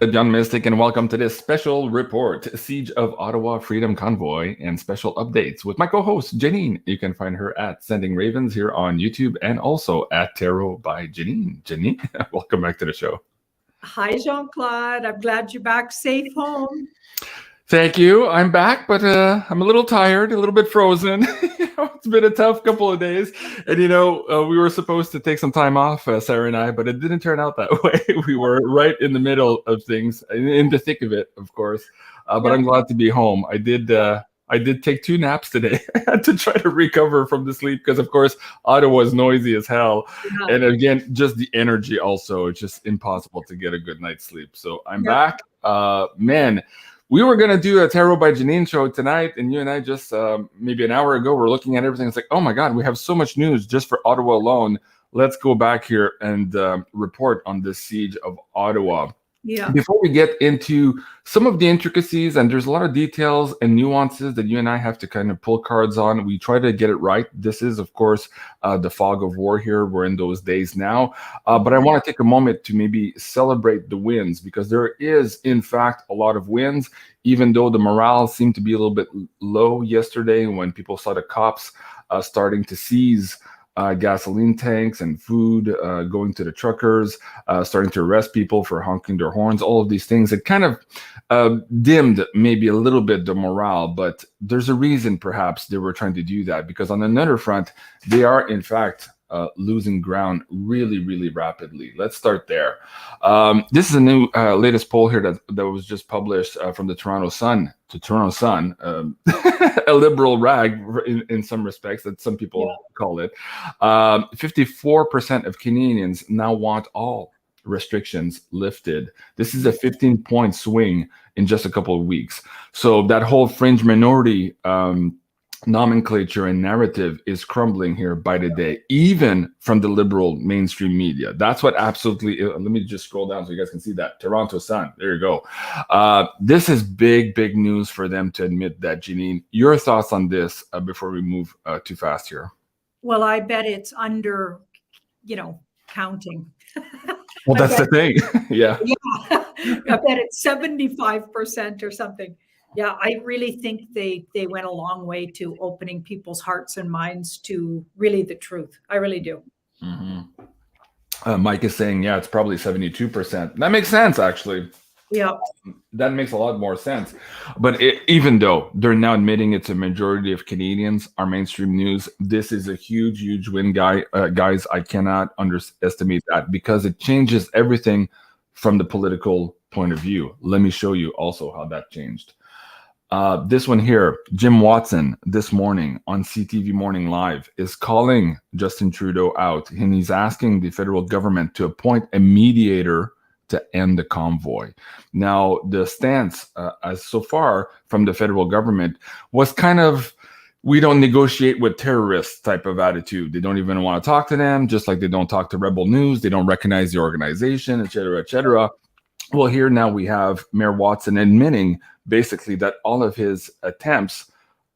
Beyond Mystic, and welcome to this special report, Siege of Ottawa Freedom Convoy, and special updates with my co-host, Janine. You can find her at Sending Ravens here on YouTube and also at Tarot by Janine. Janine, welcome back to the show. Hi, Jean-Claude. I'm glad you're back safe home. Thank you. I'm back, but I'm a little tired, a little bit frozen. It's been a tough couple of days. And, we were supposed to take some time off, Sarah and I, but it didn't turn out that way. We were right in the middle of things, in the thick of it, of course. But I'm glad to be home. I did take 2 naps today. I had to try to recover from the sleep because, of course, Ottawa is noisy as hell. Yeah. And again, just the energy also. It's just impossible to get a good night's sleep. So I'm back. Man. We were going to do a Tarot by Janine show tonight, and you and I just maybe an hour ago were looking at everything. It's like, oh my God, we have so much news just for Ottawa alone. Let's go back here and report on this siege of Ottawa. Yeah. Before we get into some of the intricacies, and there's a lot of details and nuances that you and I have to kind of pull cards on. We try to get it right. This is, of course, the fog of war here. We're in those days now. But I want to take a moment to maybe celebrate the wins, because there is, in fact, a lot of wins, even though the morale seemed to be a little bit low yesterday when people saw the cops starting to seize gasoline tanks and food, going to the truckers, starting to arrest people for honking their horns, all of these things. It kind of dimmed maybe a little bit the morale, but there's a reason perhaps they were trying to do that, because on another front, they are in fact losing ground really, really rapidly. Let's start there. This is a new latest poll here that was just published from the Toronto Sun, a liberal rag in some respects, that some people call it. 54% of Canadians now want all restrictions lifted. This is a 15-point swing in just a couple of weeks. So that whole fringe minority nomenclature and narrative is crumbling here by the day, even from the liberal mainstream media. That's what absolutely, let me just scroll down so you guys can see that. Toronto Sun, there you go. This is big news for them to admit that. Janine, your thoughts on this before we move too fast here? Well, I bet it's under, counting. Well, that's the thing. Yeah. I bet it's 75% or something. Yeah, I really think they went a long way to opening people's hearts and minds to really the truth. I really do. Mm-hmm. Mike is saying, yeah, it's probably 72%. That makes sense, actually. Yeah. That makes a lot more sense. But even though they're now admitting it's a majority of Canadians, our mainstream news, this is a huge win, guys. I cannot underestimate that, because it changes everything from the political point of view. Let me show you also how that changed. This one here, Jim Watson, this morning on CTV Morning Live, is calling Justin Trudeau out, and he's asking the federal government to appoint a mediator to end the convoy. Now, the stance as so far from the federal government was kind of, we don't negotiate with terrorists type of attitude. They don't even want to talk to them, just like they don't talk to Rebel News. They don't recognize the organization, et cetera, et cetera. Well, here now we have Mayor Watson admitting basically that all of his attempts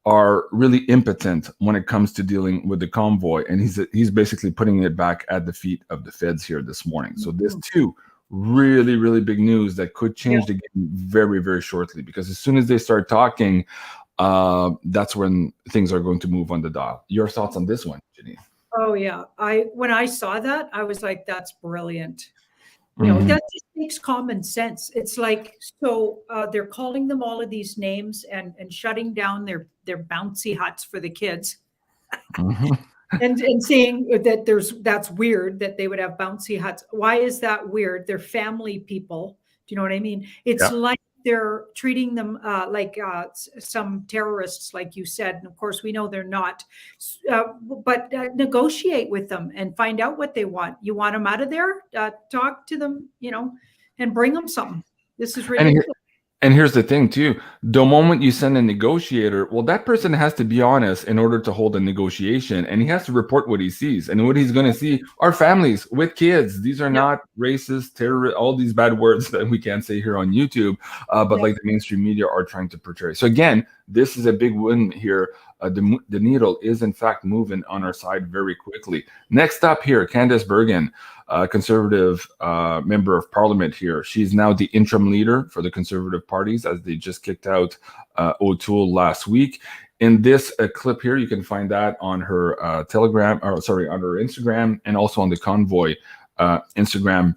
are really impotent when it comes to dealing with the convoy, and he's basically putting it back at the feet of the feds here this morning. So this too, really big news that could change the game very, very shortly, because as soon as they start talking, that's when things are going to move on the dial. Your thoughts on this one, Janine? Oh yeah, when I saw that, I was like, that's brilliant. That just makes common sense. It's like, so they're calling them all of these names and shutting down their bouncy huts for the kids. and saying that that's weird that they would have bouncy huts. Why is that weird? They're family people. Do you know what I mean? It's like they're treating them like some terrorists, like you said. And of course, we know they're not. But negotiate with them and find out what they want. You want them out of there? Talk to them, and bring them something. This is ridiculous. And here's the thing too, the moment you send a negotiator, well, that person has to be honest in order to hold a negotiation, and he has to report what he sees. And what he's going to see are families with kids. These are not racist, terrorist, all these bad words that we can't say here on YouTube, but like the mainstream media are trying to portray. So again, this is a big win here the needle is in fact moving on our side very quickly. Next up here, Candice Bergen, Conservative member of Parliament here. She's now the interim leader for the Conservative parties, as they just kicked out O'Toole last week. In this clip here, you can find that on her on her Instagram, and also on the Convoy Instagram.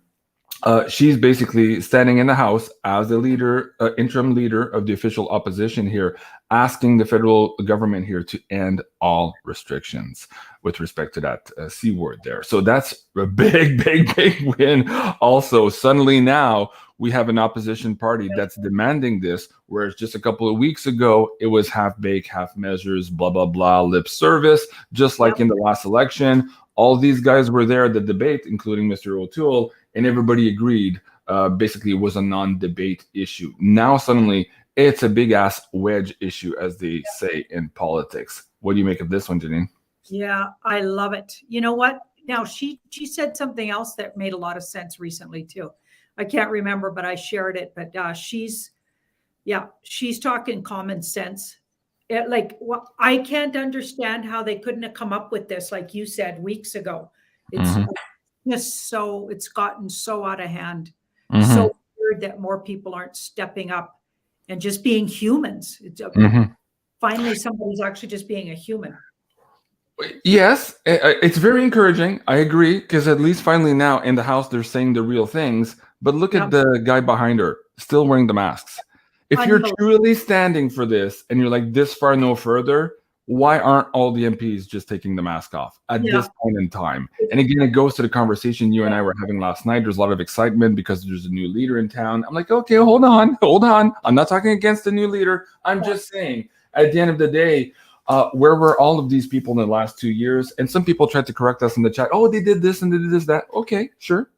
She's basically standing in the House as the leader, interim leader of the official opposition here, asking the federal government here to end all restrictions with respect to that C word there. So that's a big, big, big win. Also, suddenly now we have an opposition party that's demanding this, whereas just a couple of weeks ago, it was half baked, half measures, blah, blah, blah, lip service, just like in the last election. All these guys were there at the debate, including Mr. O'Toole, and everybody agreed basically it was a non-debate issue. Now suddenly it's a big-ass wedge issue, as they say in politics. What do you make of this one, Janine? Yeah, I love it. You know what? Now, she said something else that made a lot of sense recently, too. I can't remember, but I shared it. But she's talking common sense. I can't understand how they couldn't have come up with this, like you said, weeks ago. It's just it's gotten so out of hand. So weird that more people aren't stepping up and just being humans. It's finally somebody's actually just being a human. Yes, it's very encouraging. I agree, because at least finally now in the House they're saying the real things. But look at the guy behind her, still wearing the masks. If you're truly standing for this and you're like this far no further, why aren't all the MPs just taking the mask off at this point in time? And again, it goes to the conversation you and I were having last night. There's a lot of excitement because there's a new leader in town. I'm like, okay, hold on. I'm not talking against the new leader. I'm just saying, at the end of the day, where were all of these people in the last 2 years? And some people tried to correct us in the chat. Oh, they did this and they did this, that. Okay, sure.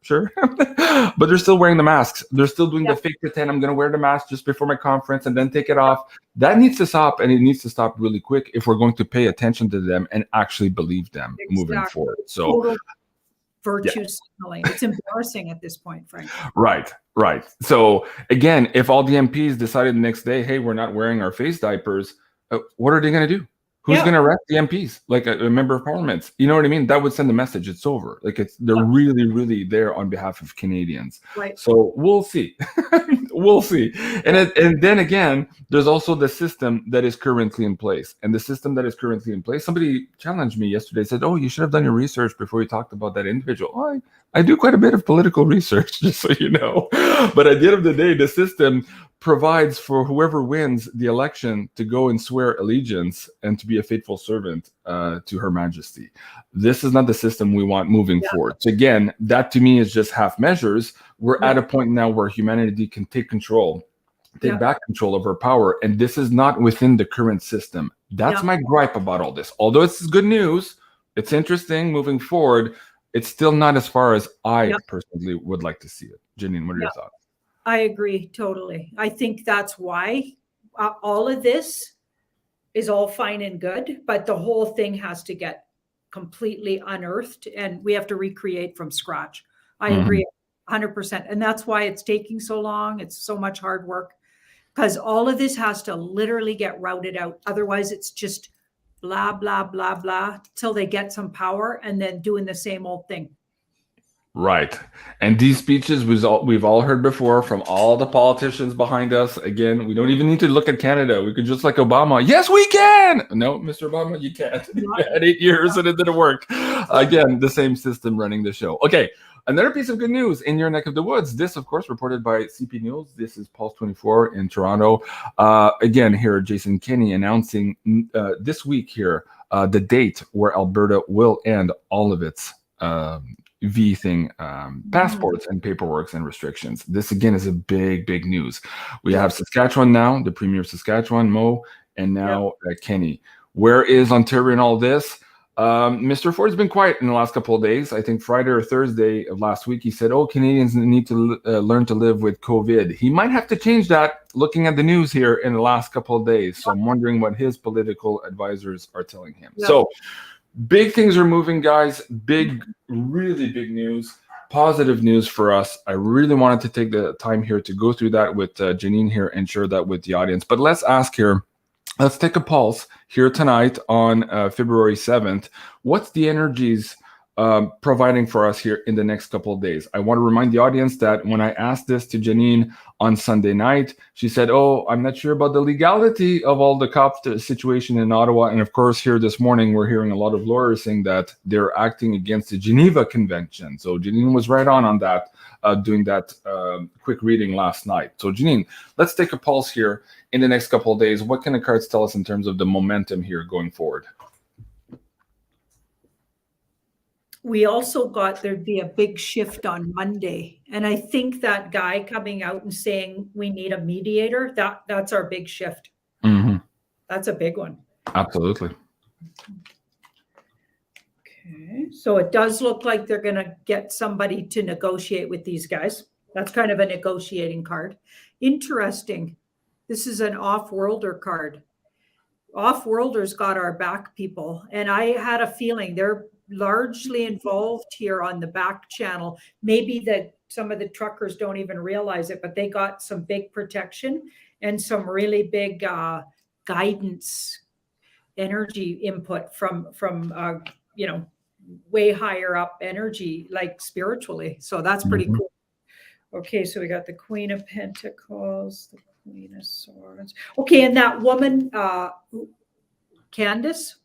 But they're still wearing the masks. They're still doing the fake pretend. I'm going to wear the mask just before my conference and then take it off. That needs to stop, and it needs to stop really quick if we're going to pay attention to them and actually believe them moving forward. So, total virtue signaling. It's embarrassing at this point, frankly. Right. So again, if all the MPs decided the next day, hey, we're not wearing our face diapers, what are they going to do? Who's going to arrest the MPs? Like a member of parliament? You know what I mean? That would send a message. It's over. Like they're really, really there on behalf of Canadians. Right. So we'll see. We'll see. And then again, there's also the system that is currently in place. And the system that is currently in place, somebody challenged me yesterday, said, oh, you should have done your research before you talked about that individual. Oh, I do quite a bit of political research, just so you know. But at the end of the day, the system provides for whoever wins the election to go and swear allegiance and to be a faithful servant to Her Majesty. This is not the system we want moving forward. So again, that to me is just half measures. We're at a point now where humanity can take back control of our power. And this is not within the current system. That's my gripe about all this. Although it's good news, it's interesting moving forward, it's still not as far as I personally would like to see it. Janine, what are your thoughts? I agree totally. I think that's why all of this is all fine and good, but the whole thing has to get completely unearthed and we have to recreate from scratch. I agree 100%. And that's why it's taking so long. It's so much hard work because all of this has to literally get routed out. Otherwise, it's just blah, blah, blah, blah, till they get some power and then doing the same old thing. Right. And these speeches we've all heard before from all the politicians behind us. Again, we don't even need to look at Canada. We could just like Obama. Yes, we can. No, Mr. Obama, you can't. You had 8 years and it didn't work. Again, the same system running the show. Okay. Another piece of good news in your neck of the woods. This, of course, reported by CP News. This is Pulse 24 in Toronto. Again, here, Jason Kenney announcing this week here the date where Alberta will end all of its passports and paperwork and restrictions. This again is a big news. We have Saskatchewan now, the Premier of Saskatchewan, Mo, and now Kenney. Where is Ontario in all this? Mr. Ford's been quiet in the last couple of days. I think Friday or Thursday of last week, he said, oh, Canadians need to learn to live with COVID. He might have to change that looking at the news here in the last couple of days. So I'm wondering what his political advisors are telling him. So big things are moving, guys. Really big news. Positive news for us. I really wanted to take the time here to go through that with Janine here and share that with the audience. But let's ask here, let's take a pulse here tonight on February 7th. What's the energies providing for us here in the next couple of days? I want to remind the audience that when I asked this to Janine on Sunday night, she said, oh, I'm not sure about the legality of all the cop situation in Ottawa. And of course, here this morning, we're hearing a lot of lawyers saying that they're acting against the Geneva Convention. So Janine was right on that, doing that quick reading last night. So Janine, let's take a pulse here in the next couple of days. What can the cards tell us in terms of the momentum here going forward? We also got there'd be a big shift on Monday. And I think that guy coming out and saying we need a mediator, that's our big shift. Mm-hmm. That's a big one. Absolutely. Okay. So it does look like they're going to get somebody to negotiate with these guys. That's kind of a negotiating card. Interesting. This is an off-worlder card. Off-worlders got our back, people. And I had a feeling they're largely involved here on the back channel. Maybe that some of the truckers don't even realize it, but they got some big protection and some really big guidance, energy input from way higher up energy, like spiritually. So that's pretty cool. Okay, so we got the Queen of Pentacles, the Queen of Swords. Okay, and that woman, Candace,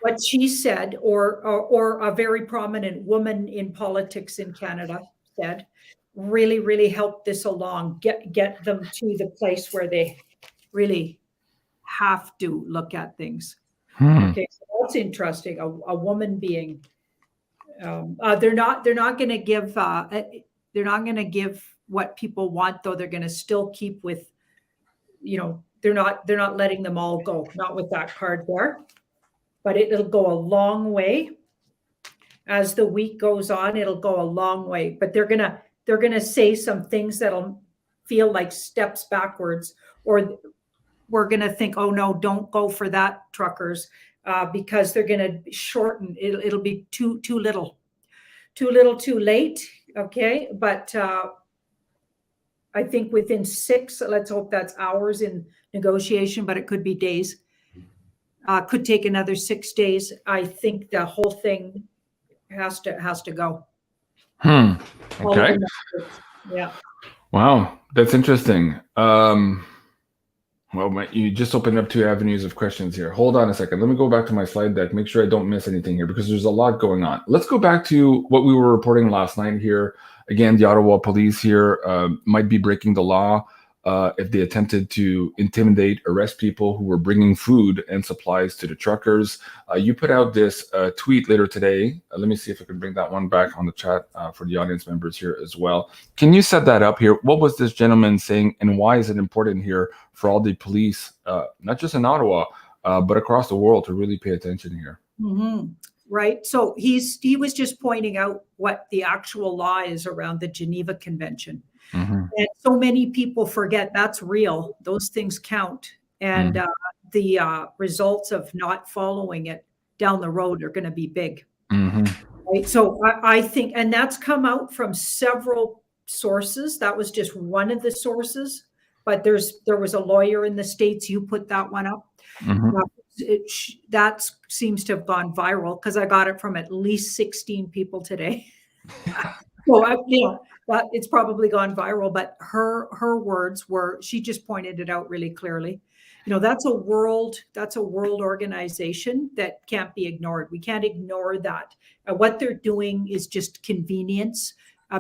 what she said, or a very prominent woman in politics in Canada said, really, really helped this along, get them to the place where they really have to look at things. Okay, so that's interesting. A woman being, they're not going to give, they're not going to give what people want, though. They're going to still keep with, they're not letting them all go. Not with that card there. But it'll go a long way. As the week goes on, it'll go a long way. But they're gonna say some things that'll feel like steps backwards, or we're gonna think, oh no, don't go for that, truckers, because they're gonna shorten. It'll be too little, too late. Okay, but I think within 6, let's hope that's hours in negotiation, but it could be days. Could take another 6 days. I think the whole thing has to go. Okay. Yeah. Wow, that's interesting. Well, you just opened up 2 avenues of questions here. Hold on a second. Let me go back to my slide deck, make sure I don't miss anything here, because there's a lot going on. Let's go back to what we were reporting last night here. Again, the Ottawa police here might be breaking the law if they attempted to intimidate, arrest people who were bringing food and supplies to the truckers. You put out this tweet later today. Let me see if I can bring that one back on the chat for the audience members here as well. Can you set that up here? What was this gentleman saying, and why is it important here for all the police, not just in Ottawa, but across the world, to really pay attention here? Right. So he was just pointing out what the actual law is around the Geneva Convention. And so many people forget that's real. Those things count. And the results of not following it down the road are going to be big. Right? So I think, and that's come out from several sources. That was just one of the sources. But there was a lawyer in the States. You put that one up. That seems to have gone viral, because I got it from at least 16 people today. So but it's probably gone viral. But her words were, she just pointed it out really clearly. That's a world organization that can't be ignored. We can't ignore that. What they're doing is just convenience,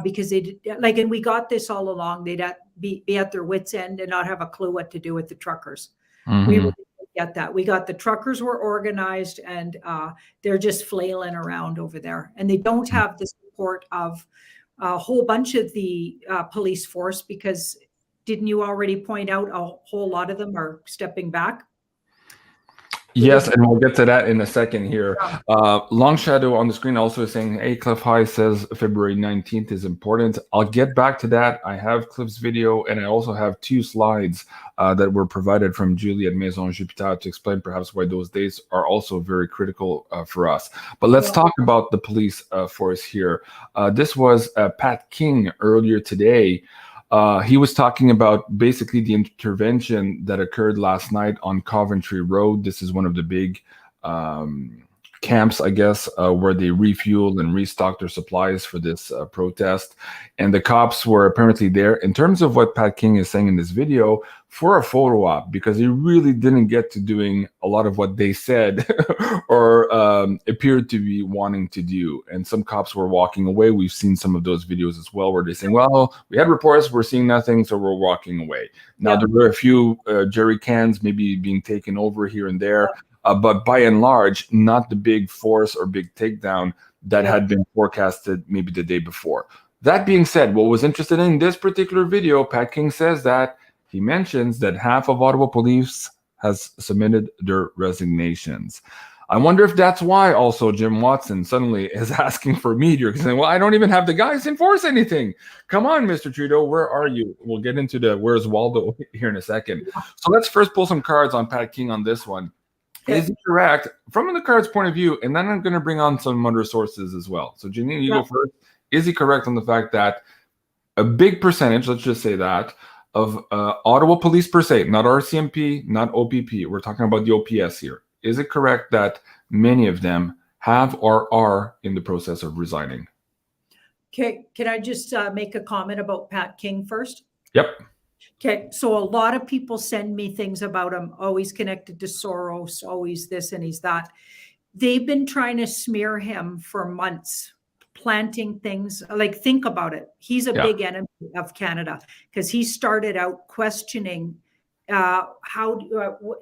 because and we got this all along. They'd be at their wits' end and not have a clue what to do with the truckers. We really get that. We got the truckers were organized, and they're just flailing around over there, and they don't have the support of a whole bunch of the police force, because didn't you already point out a whole lot of them are stepping back? Yes, and we'll get to that in a second here. Long Shadow on the screen also is saying, hey, Cliff High says February 19th is important. I'll get back to that. I have Cliff's video, and I also have 2 slides that were provided from Julie at Maison Jupiter to explain perhaps why those days are also very critical for us. But let's talk about the police force here. This was Pat King earlier today. He was talking about basically the intervention that occurred last night on Coventry Road. This is one of the big camps, I guess, where they refuel and restock their supplies for this protest. And the cops were apparently there, in terms of what Pat King is saying in this video, for a photo op, because he really didn't get to doing a lot of what they said or appeared to be wanting to do. And some cops were walking away. We've seen some of those videos as well, where they're saying, well, we had reports, we're seeing nothing, so we're walking away. Now, there were a few jerry cans maybe being taken over here and there. But by and large, not the big force or big takedown that had been forecasted maybe the day before. That being said, what was interesting in this particular video, Pat King says that he mentions that half of Ottawa police has submitted their resignations. I wonder if that's why also Jim Watson suddenly is asking for media, because saying, well, I don't even have the guys to enforce anything. Come on, Mr. Trudeau, where are you? We'll get into the where's Waldo here in a second. So let's first pull some cards on Pat King on this one. Is he correct from the card's point of view? And then I'm going to bring on some other sources as well. So Janine, you go first. Is he correct on the fact that a big percentage, let's just say that, of Ottawa police per se, not RCMP, not OPP, we're talking about the OPS here. Is it correct that many of them have or are in the process of resigning? Okay, can I just make a comment about Pat King first? Yep. Okay, so a lot of people send me things about him, always connected to Soros, always this and he's that. They've been trying to smear him for months, planting things. Like, think about it. He's a big enemy of Canada because he started out questioning how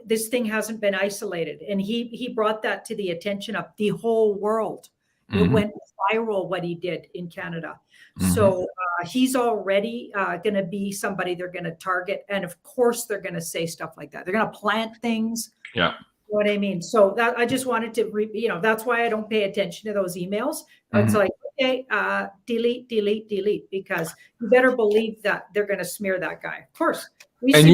this thing hasn't been isolated. And he brought that to the attention of the whole world. It went viral what he did in Canada. So he's already going to be somebody they're going to target. And of course, they're going to say stuff like that. They're going to plant things. Yeah. You know what I mean? So that I just wanted to, that's why I don't pay attention to those emails. It's like, okay, delete, delete, delete, because you better believe that they're going to smear that guy. Of course. And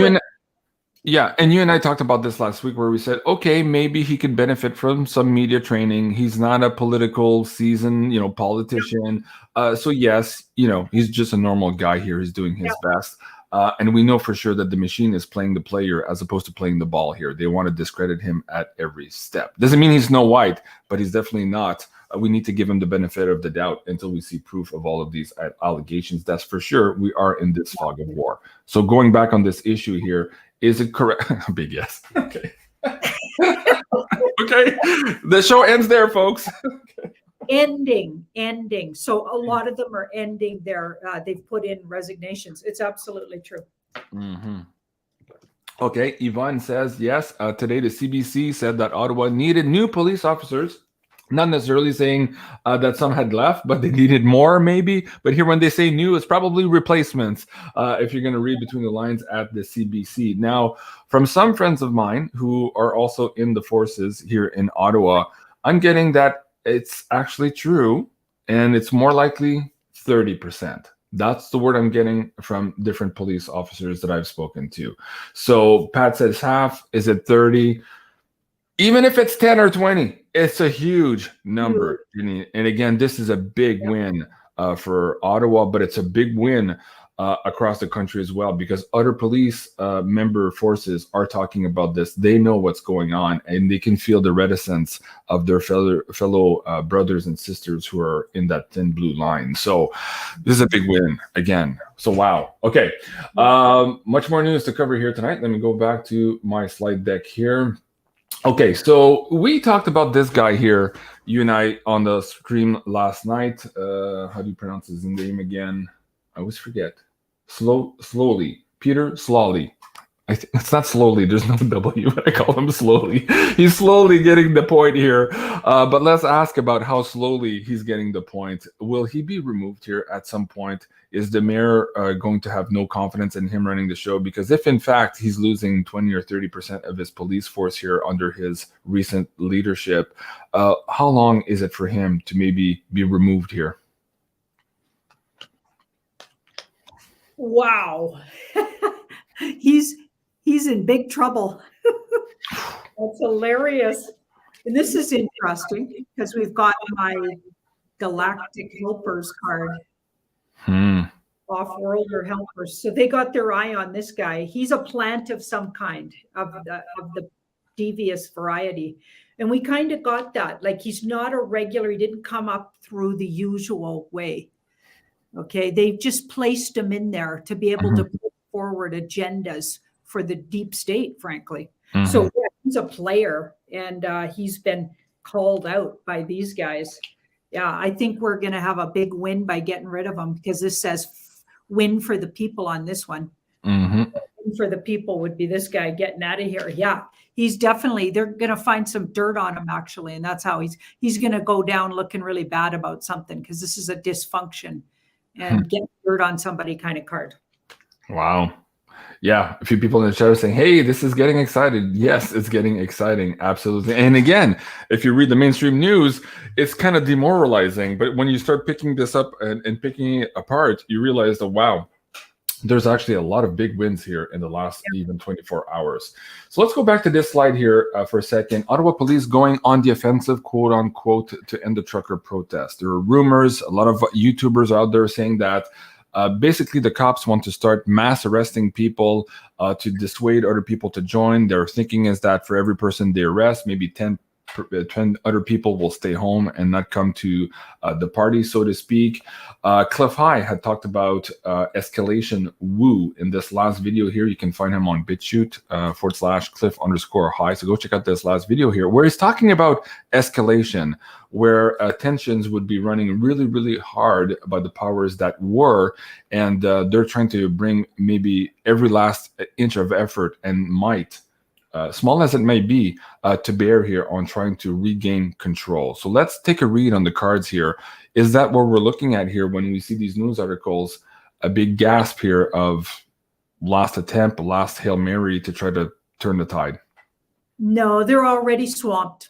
you and I talked about this last week where we said, okay, maybe he could benefit from some media training. He's not a political seasoned, politician. So yes, he's just a normal guy here. He's doing his best. And we know for sure that the machine is playing the player as opposed to playing the ball here. They want to discredit him at every step. Doesn't mean he's Snow White, but he's definitely not. We need to give him the benefit of the doubt until we see proof of all of these allegations. That's for sure. We are in this fog of war. So going back on this issue here, is it correct? Big yes. Okay. Okay. The show ends there, folks. Okay. Ending. So a lot of them are ending their, they've put in resignations. It's absolutely true. Okay. Yvonne says, yes, today the CBC said that Ottawa needed new police officers. Not necessarily saying that some had left, but they needed more maybe. But here when they say new, it's probably replacements if you're going to read between the lines at the CBC. Now, from some friends of mine who are also in the forces here in Ottawa, I'm getting that it's actually true, and it's more likely 30%. That's the word I'm getting from different police officers that I've spoken to. So Pat says half. Is it 30? Even if it's 10 or 20, it's a huge number. And again, this is a big win for Ottawa, but it's a big win across the country as well, because other police member forces are talking about this. They know what's going on, and they can feel the reticence of their fellow brothers and sisters who are in that thin blue line. So this is a big win again. So wow. Okay. Much more news to cover here tonight. Let me go back to my slide deck here. Okay, so we talked about this guy here, you and I, on the stream last night. How do you pronounce his name again? I always forget. Slowly. Peter Slawley. It's not slowly. There's no W, but I call him slowly. He's slowly getting the point here. But let's ask about how slowly he's getting the point. Will he be removed here at some point? Is the mayor going to have no confidence in him running the show? Because if, in fact, he's losing 20 or 30% of his police force here under his recent leadership, how long is it for him to maybe be removed here? Wow. He's in big trouble. That's hilarious. And this is interesting because we've got my Galactic Helpers card. off-worlder helpers. So they got their eye on this guy. He's a plant of some kind, of the devious variety. And we kind of got that. Like, he's not a regular. He didn't come up through the usual way. Okay. They've just placed him in there to be able to put forward agendas for the deep state, frankly. So yeah, he's a player, and he's been called out by these guys. Yeah, I think we're going to have a big win by getting rid of him, because this says win for the people on this one. Win for the people would be this guy getting out of here. Yeah, he's definitely, they're going to find some dirt on him, actually. And that's how he's going to go down looking really bad about something, because this is a dysfunction and get dirt on somebody kind of card. Wow. Yeah, a few people in the chat are saying, hey, this is getting excited. Yes, it's getting exciting. Absolutely. And again, if you read the mainstream news, it's kind of demoralizing. But when you start picking this up and picking it apart, you realize that, wow, there's actually a lot of big wins here in the last even 24 hours. So let's go back to this slide here for a second. Ottawa police going on the offensive, quote unquote, to end the trucker protest. There are rumors, a lot of YouTubers out there saying that basically the cops want to start mass arresting people to dissuade other people to join. Their thinking is that for every person they arrest, maybe 10 other people will stay home and not come to the party, so to speak. Cliff High had talked about escalation woo in this last video here. You can find him on BitChute /Cliff_High. So go check out this last video here, where he's talking about escalation, where tensions would be running really, really hard by the powers that were, and they're trying to bring maybe every last inch of effort and might, small as it may be, to bear here on trying to regain control. So let's take a read on the cards here. Is that what we're looking at here when we see these news articles? A big gasp here of last attempt, last Hail Mary to try to turn the tide? No, they're already swamped.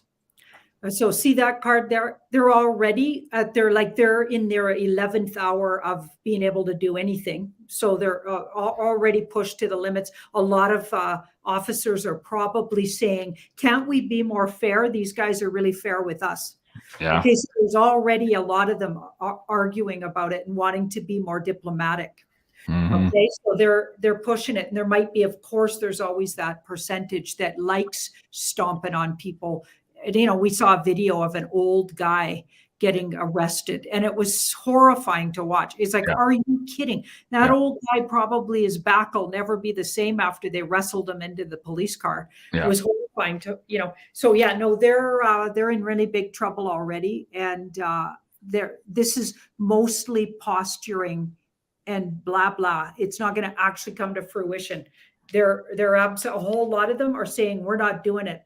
So see that card there? They're already they're in their 11th hour of being able to do anything. So they're already pushed to the limits. A lot of officers are probably saying, can't we be more fair? These guys are really fair with us. Yeah. Okay, so there's already a lot of them arguing about it and wanting to be more diplomatic. Okay, so they're pushing it. And there might be, of course, there's always that percentage that likes stomping on people. And, you know, we saw a video of an old guy getting arrested, and it was horrifying to watch. It's like, are you kidding? That old guy, probably his back will never be the same after they wrestled him into the police car. It was horrifying to, you know. So yeah, no, they're in really big trouble already, and this is mostly posturing and blah blah. It's not going to actually come to fruition. A whole lot of them are saying we're not doing it.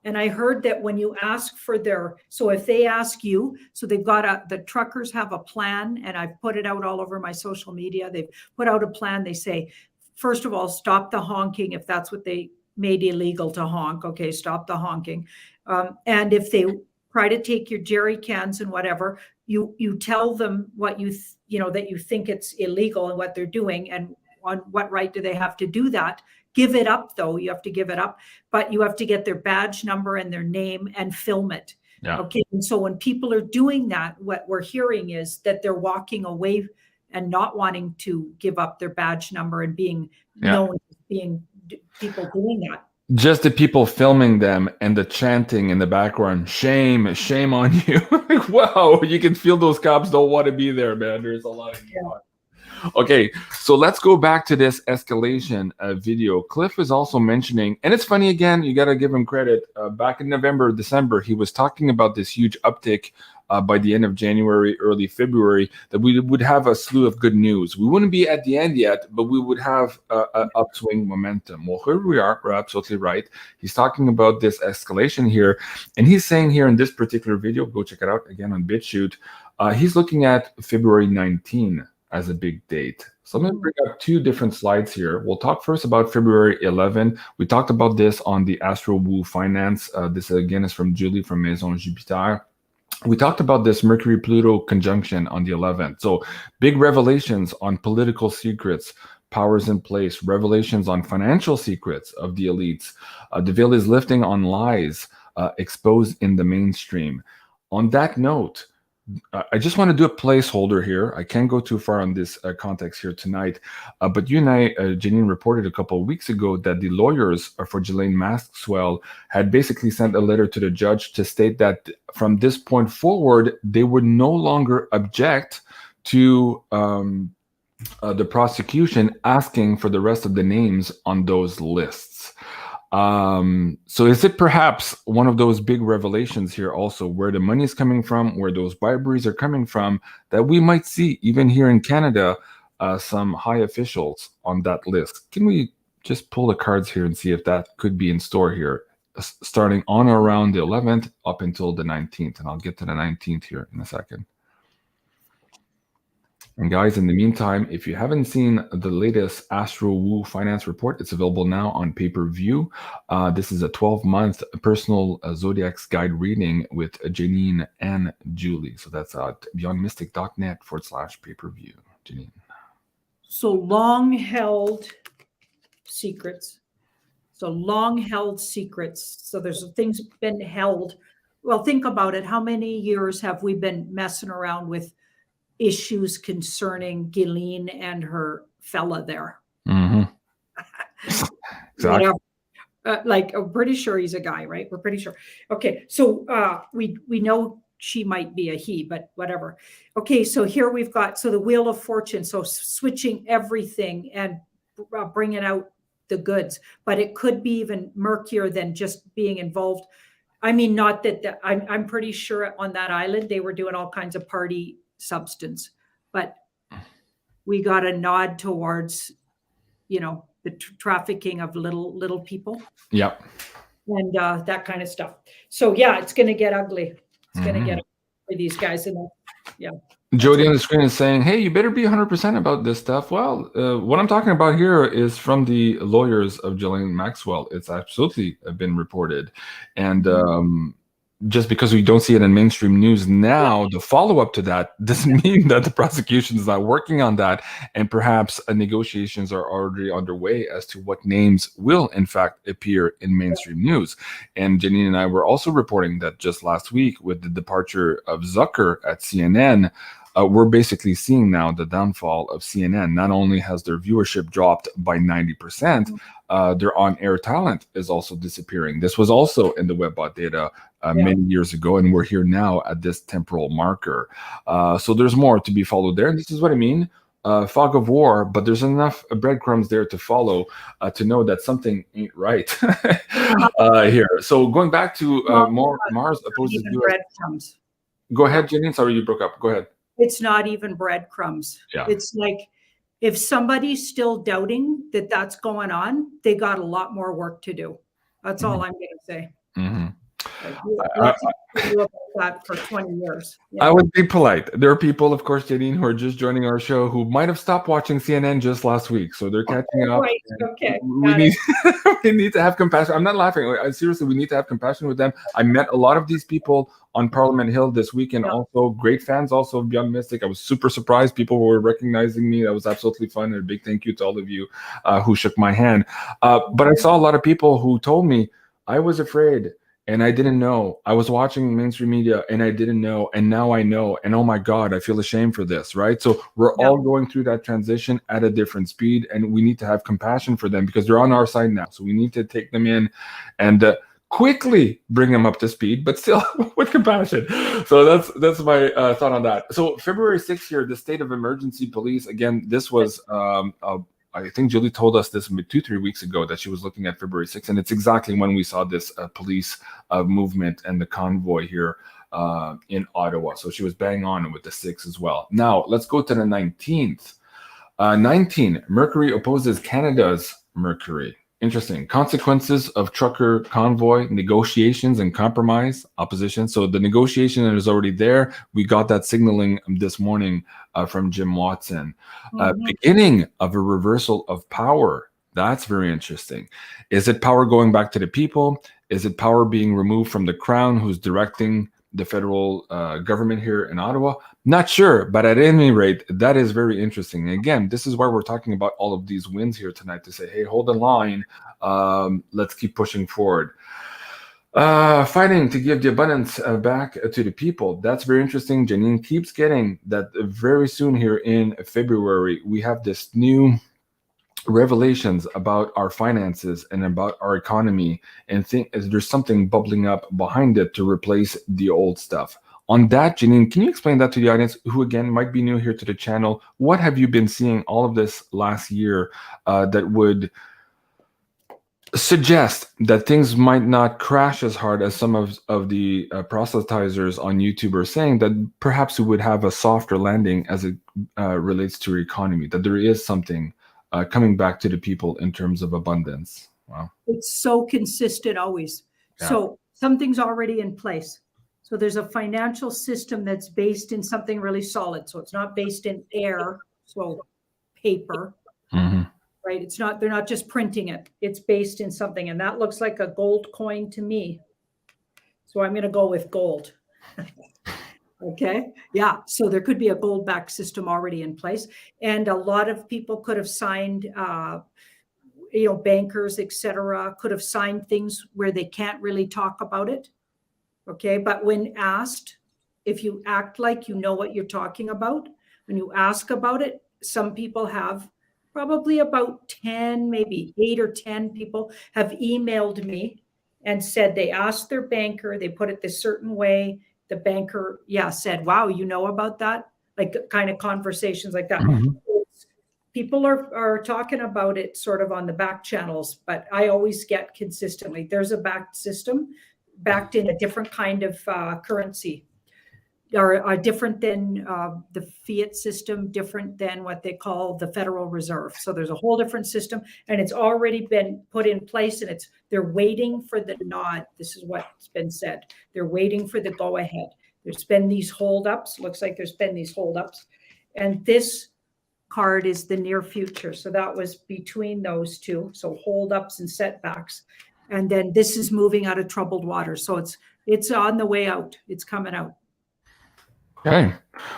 And I heard that when you ask for so if they ask you, so they've got the truckers have a plan, and I've put it out all over my social media. They've put out a plan. They say, first of all, stop the honking if that's what they made illegal to honk. Okay, stop the honking. And if they try to take your jerry cans and whatever, you tell them what that you think it's illegal and what they're doing, and on what right do they have to do that. Give it up, though. You have to give it up, but you have to get their badge number and their name and film it. Okay. And so when people are doing that, what we're hearing is that they're walking away and not wanting to give up their badge number and being known as being people doing that. Just the people filming them and the chanting in the background, shame on you. Wow, you can feel those cops don't want to be there, man. There's a lot of Okay, so let's go back to this escalation video. Cliff is also mentioning, and it's funny again, you got to give him credit. Back in November, December, he was talking about this huge uptick by the end of January, early February, that we would have a slew of good news. We wouldn't be at the end yet, but we would have an upswing momentum. Well, here we are. We're absolutely right. He's talking about this escalation here, and he's saying here in this particular video, go check it out again on BitChute, he's looking at February 19 as a big date. So I'm going to bring up two different slides here. We'll talk first about February 11. We talked about this on the Astro Woo Finance. This again is from Julie from Maison Jupiter. We talked about this Mercury-Pluto conjunction on the 11th. So big revelations on political secrets, powers in place, revelations on financial secrets of the elites. The veil is lifting on lies exposed in the mainstream. On that note, I just want to do a placeholder here. I can't go too far on this context here tonight. But you and I, Janine, reported a couple of weeks ago that the lawyers for Ghislaine Maxwell had basically sent a letter to the judge to state that from this point forward, they would no longer object to the prosecution asking for the rest of the names on those lists. So is it perhaps one of those big revelations here also, where the money is coming from, where those briberies are coming from, that we might see even here in Canada some high officials on that list? Can we just pull the cards here and see if that could be in store here, starting on or around the 11th up until the 19th? And I'll get to the 19th here in a second. And guys, in the meantime, if you haven't seen the latest Astro Woo Finance Report, it's available now on pay-per-view. This is a 12-month personal Zodiac's Guide reading with Janine and Julie. So that's at beyondmystic.net/pay-per-view. Janine. So long-held secrets. So long-held secrets. So there's things been held. Well, think about it. How many years have we been messing around with issues concerning Ghislaine and her fella there? Mm-hmm. Exactly. Like, I'm pretty sure he's a guy, right? We're pretty sure. Okay, so we know she might be a he, but whatever. Okay, so here we've got, so the Wheel of Fortune, so switching everything and bringing out the goods, but it could be even murkier than just being involved. I mean, not that I'm pretty sure on that island they were doing all kinds of party substance, but we got a nod towards, you know, the trafficking of little people. Yep. And that kind of stuff. So yeah, it's going to get ugly. It's going to get ugly for these guys. And yeah. Jody on the screen is saying, hey, you better be 100% about this stuff. Well, what I'm talking about here is from the lawyers of Ghislaine Maxwell. It's absolutely been reported. And just because we don't see it in mainstream news now, the follow-up to that doesn't mean that the prosecution is not working on that, and perhaps negotiations are already underway as to what names will in fact appear in mainstream news. And Janine and I were also reporting that just last week, with the departure of Zucker at CNN, we're basically seeing now the downfall of CNN. Not only has their viewership dropped by 90%, their on-air talent is also disappearing. This was also in the WebBot data many years ago, and we're here now at this temporal marker. So there's more to be followed there. And this is what I mean, fog of war, but there's enough breadcrumbs there to follow to know that something ain't right here. So going back to Mars opposes breadcrumbs. Go ahead, Janine. Sorry, you broke up. Go ahead. It's not even breadcrumbs. Yeah. It's like, if somebody's still doubting that that's going on, they got a lot more work to do. That's all I'm going to say. Like, about that for 20 years. Yeah. I would be polite. There are people, of course, Janine, who are just joining our show who might have stopped watching CNN just last week, so they're catching up. Right. Okay. We need to have compassion. I'm not laughing. Seriously, we need to have compassion with them. I met a lot of these people on Parliament Hill this weekend. Also, great fans also of Beyond Mystic. I was super surprised. People were recognizing me. That was absolutely fun. And a big thank you to all of you who shook my hand. But I saw a lot of people who told me, I was afraid and I didn't know. I was watching mainstream media and I didn't know. And now I know. And oh my God, I feel ashamed for this, right? So we're all going through that transition at a different speed. And we need to have compassion for them because they're on our side now. So we need to take them in and quickly bring them up to speed, but still with compassion. So that's my thought on that. So February 6th here, the state of emergency police. Again, this was I think Julie told us this 2-3 weeks ago that she was looking at February 6th, and it's exactly when we saw this police movement and the convoy here in Ottawa. So she was bang on with the 6th as well. Now let's go to the 19th. 19, Mercury opposes Canada's Mercury. Interesting. Consequences of trucker convoy, negotiations and compromise, opposition. So the negotiation is already there. We got that signaling this morning from Jim Watson. Beginning of a reversal of power. That's very interesting. Is it power going back to the people? Is it power being removed from the crown who's directing the federal government here in Ottawa? Not sure, but at any rate, that is very interesting. And again, this is why we're talking about all of these wins here tonight to say, hey, hold the line. Let's keep pushing forward. Fighting to give the abundance back to the people. That's very interesting. Janine keeps getting that very soon here in February. We have this new revelations about our finances and about our economy, and think there's something bubbling up behind it to replace the old stuff. On that, Janine, can you explain that to the audience who, again, might be new here to the channel? What have you been seeing all of this last year that would suggest that things might not crash as hard as some of the proselytizers on YouTube are saying, that perhaps we would have a softer landing as it relates to our economy, that there is something coming back to the people in terms of abundance? Wow. It's so consistent always. Yeah. So something's already in place. So there's a financial system that's based in something really solid. So it's not based in air, so paper. Mm-hmm. Right? It's not, they're not just printing it. It's based in something. And that looks like a gold coin to me. So I'm going to go with gold. Okay. Yeah. So there could be a gold backed system already in place. And a lot of people could have signed, bankers, etc., could have signed things where they can't really talk about it. Okay. But when asked, if you act like you know what you're talking about, when you ask about it, some people have. Probably about 10, maybe 8 or 10 people have emailed me and said they asked their banker, they put it this certain way. The banker, said, wow, you know about that? Like kind of conversations like that. Mm-hmm. People are talking about it sort of on the back channels, but I always get consistently, there's a backed system backed in a different kind of currency. Are different than the fiat system, different than what they call the Federal Reserve. So there's a whole different system, and it's already been put in place, and they're waiting for the nod. This is what's been said. They're waiting for the go ahead. There's been these holdups. Looks like there's been these holdups, and this card is the near future. So that was between those two. So holdups and setbacks, and then this is moving out of troubled water. So it's on the way out. It's coming out. Okay,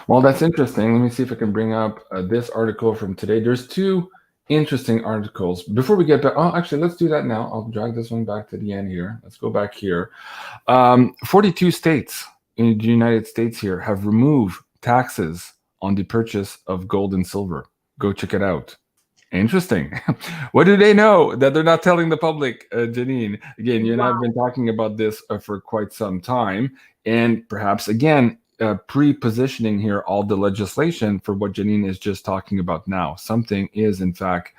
well, that's interesting. Let me see if I can bring up this article from today. There's two interesting articles. Before we get back, actually, let's do that now. I'll drag this one back to the end here. Let's go back here. 42 states in the United States here have removed taxes on the purchase of gold and silver. Go check it out. Interesting. What do they know that they're not telling the public, Janine? Again, you and I have been talking about this for quite some time, and perhaps, again, pre-positioning here all the legislation for what Janine is just talking about now. Something is, in fact,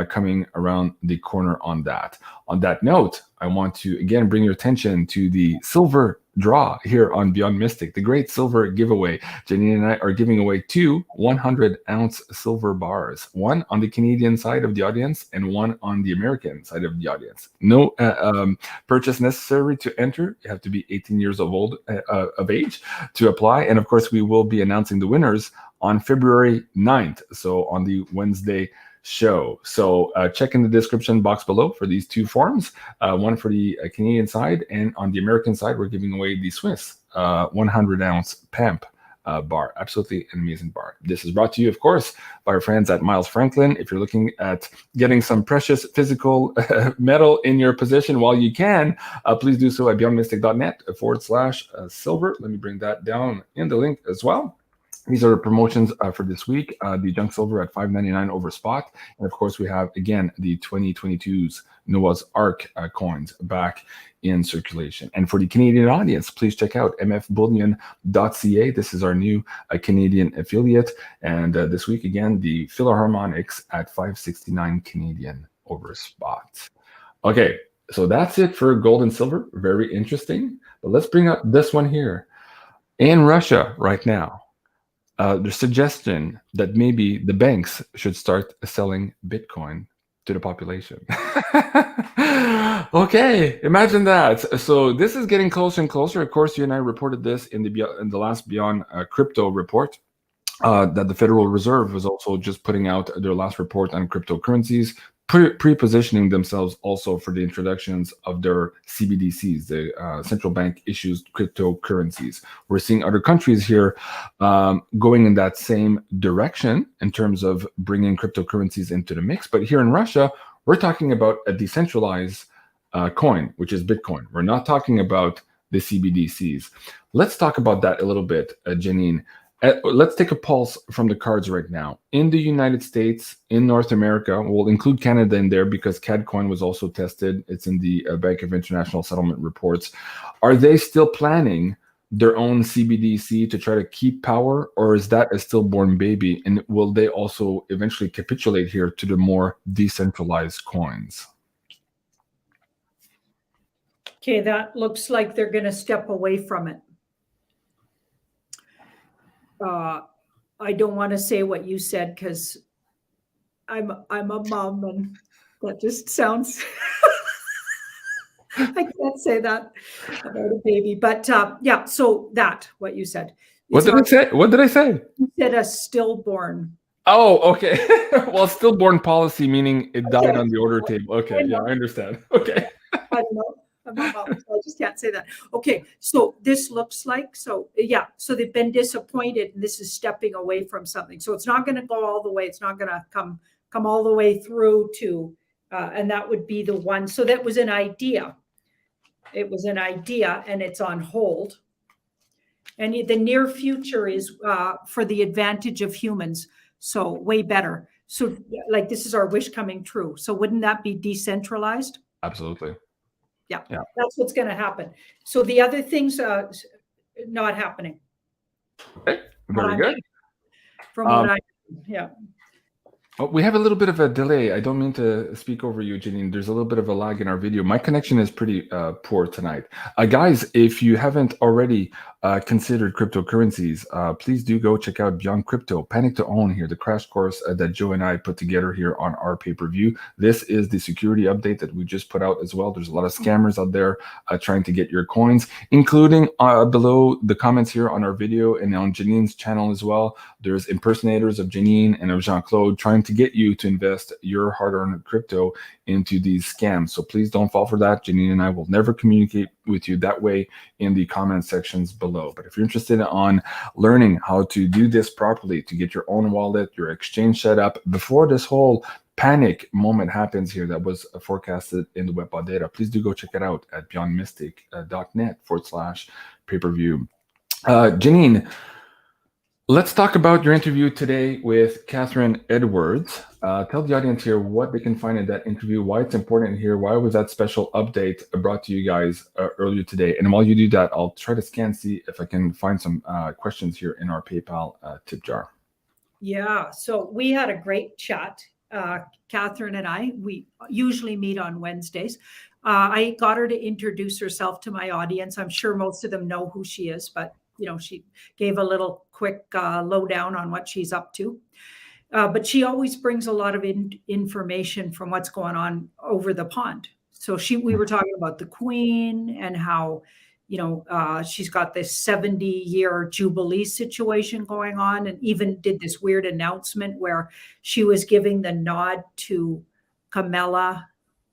coming around the corner on that. On that note, I want to, again, bring your attention to the silver draw here on Beyond Mystic, the great silver giveaway. Janine and I are giving away 2 100-ounce silver bars, one on the Canadian side of the audience and one on the American side of the audience. No purchase necessary to enter. You have to be 18 years of age to apply. And of course, we will be announcing the winners on February 9th, so on the Wednesday show. So check in the description box below for these 2 forms, one for the Canadian side, and on the American side, we're giving away the Swiss 100-ounce PAMP bar. Absolutely an amazing bar. This is brought to you, of course, by our friends at Miles Franklin. If you're looking at getting some precious physical metal in your possession while you can, please do so at beyondmystic.net/silver. Let me bring that down in the link as well. These are the promotions for this week. The junk silver at $5.99 over spot. And of course, we have, again, the 2022's Noah's Ark coins back in circulation. And for the Canadian audience, please check out mfbullion.ca. This is our new Canadian affiliate. And this week, again, the Philharmonics at $5.69 Canadian over spot. Okay, so that's it for gold and silver. Very interesting. But let's bring up this one here. In Russia right now, the suggestion that maybe the banks should start selling Bitcoin to the population. Okay, imagine that. So this is getting closer and closer. Of course, you and I reported this in the last Beyond Crypto report, that the Federal Reserve was also just putting out their last report on cryptocurrencies, pre-positioning themselves also for the introductions of their CBDCs, the central bank issues cryptocurrencies. We're seeing other countries here going in that same direction in terms of bringing cryptocurrencies into the mix. But here in Russia, we're talking about a decentralized coin, which is Bitcoin. We're not talking about the CBDCs. Let's talk about that a little bit, Janine. Let's take a pulse from the cards right now. In the United States, in North America, we'll include Canada in there because CAD coin was also tested. It's in the Bank of International Settlement reports. Are they still planning their own CBDC to try to keep power, or is that a stillborn baby? And will they also eventually capitulate here to the more decentralized coins? Okay, that looks like they're going to step away from it. I don't want to say what you said because I'm a mom, and that just sounds. I can't say that about a baby, but yeah. So what you said. What did I say? What did I say? You said a stillborn. Oh, okay. Well, stillborn policy, meaning it died on the order table. Okay, yeah, I understand. Okay. I don't know. I'm not mom, so I just can't say that. Okay, so this looks like, so they've been disappointed, and this is stepping away from something. So it's not going to go all the way. It's not going to come all the way through to, and that would be the one. So that was an idea. It was an idea, and it's on hold. And the near future is for the advantage of humans. So way better. So like this is our wish coming true. So wouldn't that be decentralized? Absolutely. Yeah, that's what's going to happen. So the other things not happening. Okay, very good. From what yeah. Oh, we have a little bit of a delay. I don't mean to speak over you, Janine. There's a little bit of a lag in our video. My connection is pretty poor tonight. Guys, if you haven't already considered cryptocurrencies, please do go check out Beyond Crypto, Panic to Own here, the crash course that Joe and I put together here on our pay-per-view. This is the security update that we just put out as well. There's a lot of scammers out there trying to get your coins, including below the comments here on our video and on Janine's channel as well. There's impersonators of Janine and of Jean-Claude trying to get you to invest your hard-earned crypto into these scams. So please don't fall for that. Janine and I will never communicate with you that way in the comment sections below. But if you're interested on learning how to do this properly, to get your own wallet, your exchange set up before this whole panic moment happens here that was forecasted in the WebBot data, please do go check it out at beyondmystic.net/pay-per-view. Janine, let's talk about your interview today with Catherine Edwards. Tell the audience here what they can find in that interview, why it's important here, why was that special update brought to you guys earlier today. And while you do that, I'll try to see if I can find some questions here in our PayPal tip jar. Yeah, so we had a great chat, Catherine and I. We usually meet on Wednesdays. I got her to introduce herself to my audience. I'm sure most of them know who she is, but she gave a little quick lowdown on what she's up to. But she always brings a lot of information from what's going on over the pond. So we were talking about the Queen and how, she's got this 70-year Jubilee situation going on, and even did this weird announcement where she was giving the nod to Camilla.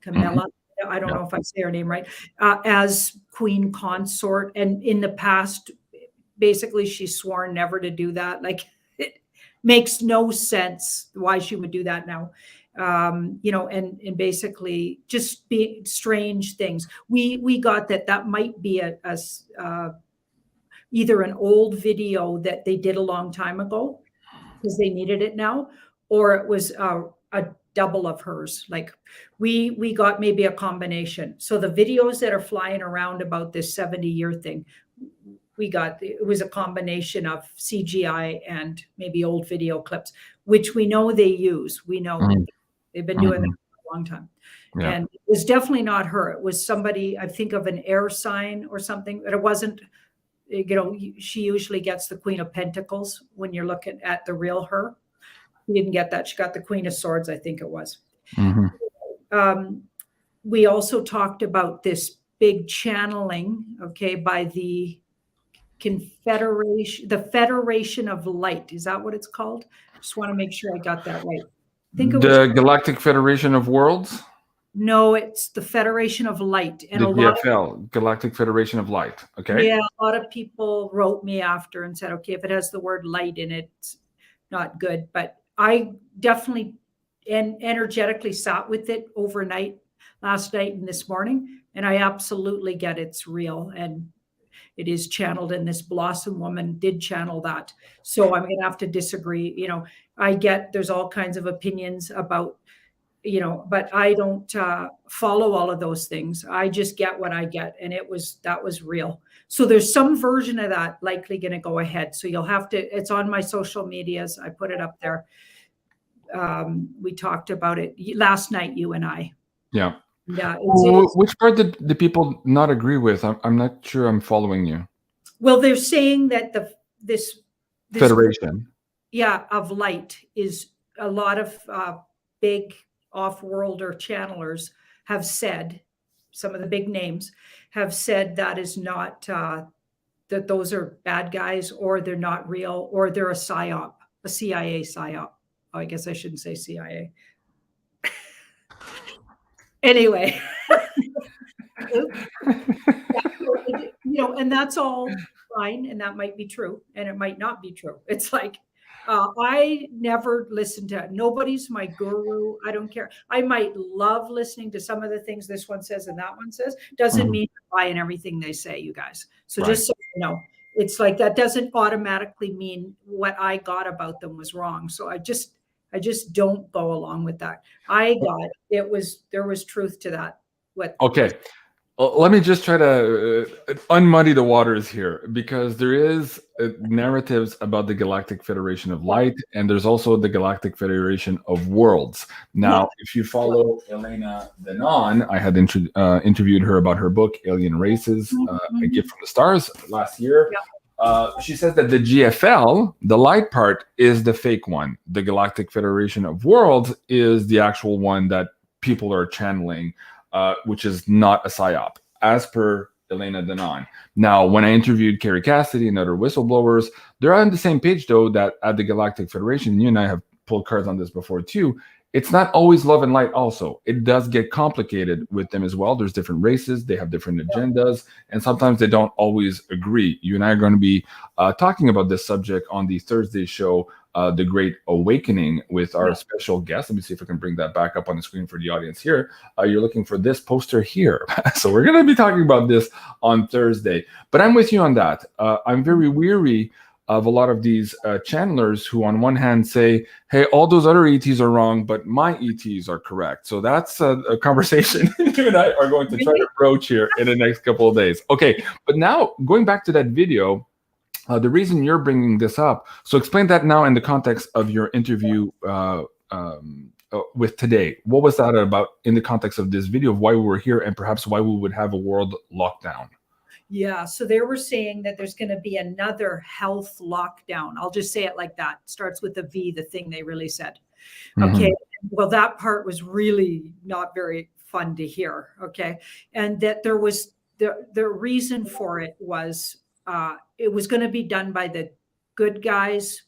I don't know if I say her name right, as Queen Consort. And in the past, basically, she's sworn never to do that. Like, it makes no sense why she would do that now. And basically just be strange things. We got that might be a either an old video that they did a long time ago because they needed it now, or it was a double of hers. Like we got maybe a combination. So the videos that are flying around about this 70-year thing, it was a combination of CGI and maybe old video clips, which we know they use. We know they've been doing that for a long time. Yeah. And it was definitely not her. It was somebody, I think, of an air sign or something. But it wasn't, she usually gets the Queen of Pentacles when you're looking at the real her. She didn't get that. She got the Queen of Swords, I think it was. We also talked about this big channeling, by the Federation of Light. Is that what it's called? Just want to make sure I got that right. I think it was the Galactic Federation of Worlds. No, it's the Federation of Light. And the GFL, Galactic Federation of Light. Okay. Yeah, a lot of people wrote me after and said, okay, if it has the word light in it, it's not good. But I definitely energetically sat with it overnight last night and this morning, and I absolutely get it's real, and it is channeled, and this Blossom woman did channel that. So I'm going to have to disagree. I get there's all kinds of opinions about, but I don't follow all of those things. I just get what I get, and that was real. So there's some version of that likely going to go ahead. So you'll have to, it's on my social medias. I put it up there. We talked about it last night, you and I. Yeah. Yeah. Which part did the people not agree with? I'm not sure I'm following you. Well, they're saying that this Federation, of light is a lot of big off-worlder channelers have said, some of the big names have said that is not, that those are bad guys, or they're not real, or they're a psyop, a CIA psyop. Oh, I guess I shouldn't say CIA. Anyway, and that's all fine, and that might be true, and it might not be true. It's like, I never listen to, nobody's my guru. I don't care. I might love listening to some of the things this one says and that one says. Doesn't mean I'm buying everything they say, you guys. So just so you know, it's like that doesn't automatically mean what I got about them was wrong. So I just don't go along with that. There was truth to that. Okay. Let me just try to unmuddy the waters here, because there is narratives about the Galactic Federation of Light, and there's also the Galactic Federation of Worlds. Now, if you follow Elena Denon, I had interviewed her about her book, Alien Races, A Gift from the Stars, last year. She says that the GFL, the light part, is the fake one. The Galactic Federation of Worlds is the actual one that people are channeling, which is not a psyop, as per Elena Denon. Now, when I interviewed Carrie Cassidy and other whistleblowers, they're on the same page, though, that at the Galactic Federation, you and I have pulled cards on this before, too, it's not always love and light also. It does get complicated with them as well. There's different races. They have different agendas, and sometimes they don't always agree. You and I are going to be talking about this subject on the Thursday show, The Great Awakening, with our special guest. Let me see if I can bring that back up on the screen for the audience here. You're looking for this poster here. So we're going to be talking about this on Thursday. But I'm with you on that. I'm very weary of a lot of these channelers who on one hand say, hey, all those other ETs are wrong, but my ETs are correct. So that's a conversation you and I are going to try to approach here in the next couple of days. Okay, but now going back to that video, the reason you're bringing this up, so explain that now in the context of your interview with today. What was that about in the context of this video, of why we were here and perhaps why we would have a world lockdown? Yeah, so they were saying that there's going to be another health lockdown. I'll just say it like that. Starts with a V, the thing they really said. Okay, well, that part was really not very fun to hear. Okay, and that there was the reason for it was going to be done by the good guys,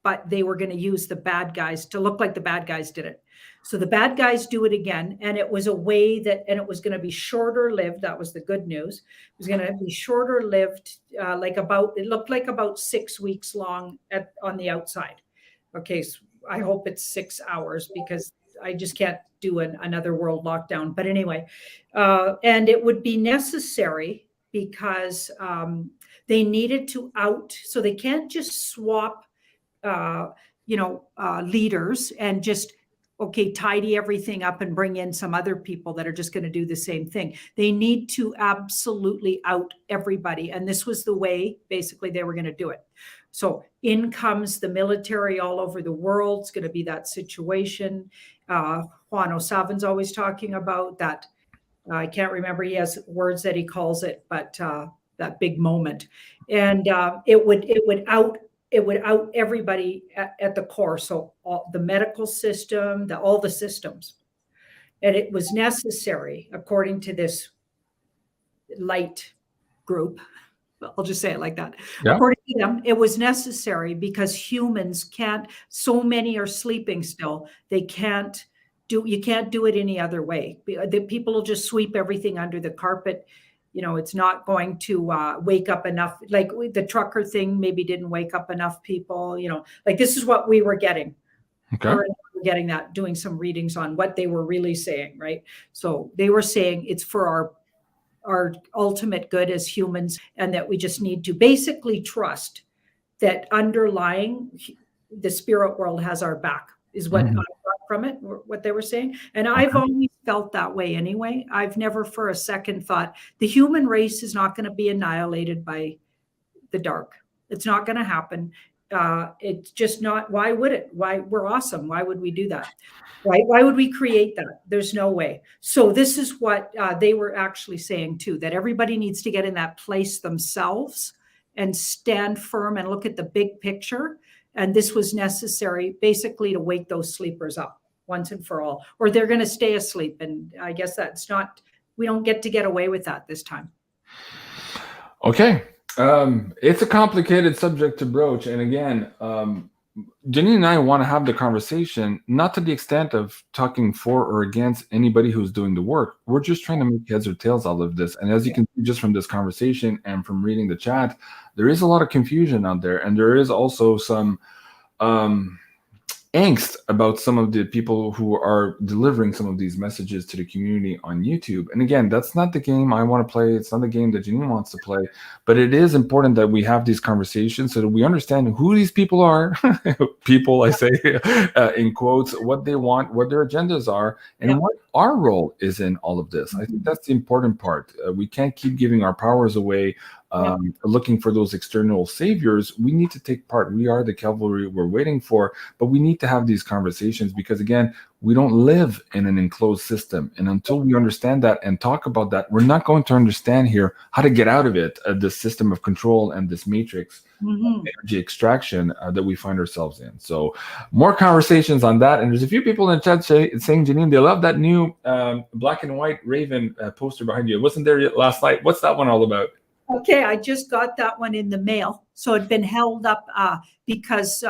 but they were going to use the bad guys to look like the bad guys did it. So the bad guys do it again, and it was a way that, and it was going to be shorter lived. That was the good news. It was going to be shorter lived, it looked like about 6 weeks long on the outside. Okay, so I hope it's 6 hours, because I just can't do another world lockdown. But anyway, and it would be necessary because they needed to so they can't just swap, leaders and just, tidy everything up and bring in some other people that are just going to do the same thing. They need to absolutely out everybody. And this was the way, basically, they were going to do it. So in comes the military all over the world. It's going to be that situation. Juan O'Savin's always talking about that. I can't remember. He has words that he calls it, but that big moment. And it would out everybody at the core. So all the medical system, all the systems. And it was necessary, according to this light group. I'll just say it like that. Yeah. According to them, it was necessary because humans can't, so many are sleeping still. You can't do it any other way. The people will just sweep everything under the carpet. It's not going to wake up enough. Like the trucker thing maybe didn't wake up enough people, like this is what we were getting. Okay. getting that, doing some readings on what they were really saying, right? So they were saying it's for our ultimate good as humans, and that we just need to basically trust that underlying the spirit world has our back, is what I got from it, what they were saying. And I've always felt that way anyway. I've never for a second thought the human race is not going to be annihilated by the dark. It's not going to happen. It's just not. Why would it? Why? We're awesome. Why would we do that? Right? Why would we create that? There's no way. So this is what they were actually saying too, that everybody needs to get in that place themselves and stand firm and look at the big picture. And this was necessary basically to wake those sleepers up once and for all, or they're going to stay asleep. And I guess that's not, we don't get away with that this time. Okay. It's a complicated subject to broach. And again, Janine and I want to have the conversation, not to the extent of talking for or against anybody who's doing the work. We're just trying to make heads or tails out of this. And as you can see just from this conversation and from reading the chat, there is a lot of confusion out there. And there is also some angst about some of the people who are delivering some of these messages to the community on YouTube. And again, that's not the game I want to play. It's not the game that Janine wants to play, but it is important that we have these conversations so that we understand who these people are. People, I say in quotes, what they want, what their agendas are, and what our role is in all of this. I think that's the important part. We can't keep giving our powers away, looking for those external saviors. We need to take part. We are the cavalry we're waiting for, but we need to have these conversations because, again, we don't live in an enclosed system. And until we understand that and talk about that, we're not going to understand here how to get out of it, this system of control and this matrix energy extraction that we find ourselves in. So more conversations on that. And there's a few people in the chat saying, Janine, they love that new black and white Raven poster behind you. It wasn't there yet last night. What's that one all about? Okay, I just got that one in the mail. So it'd been held up because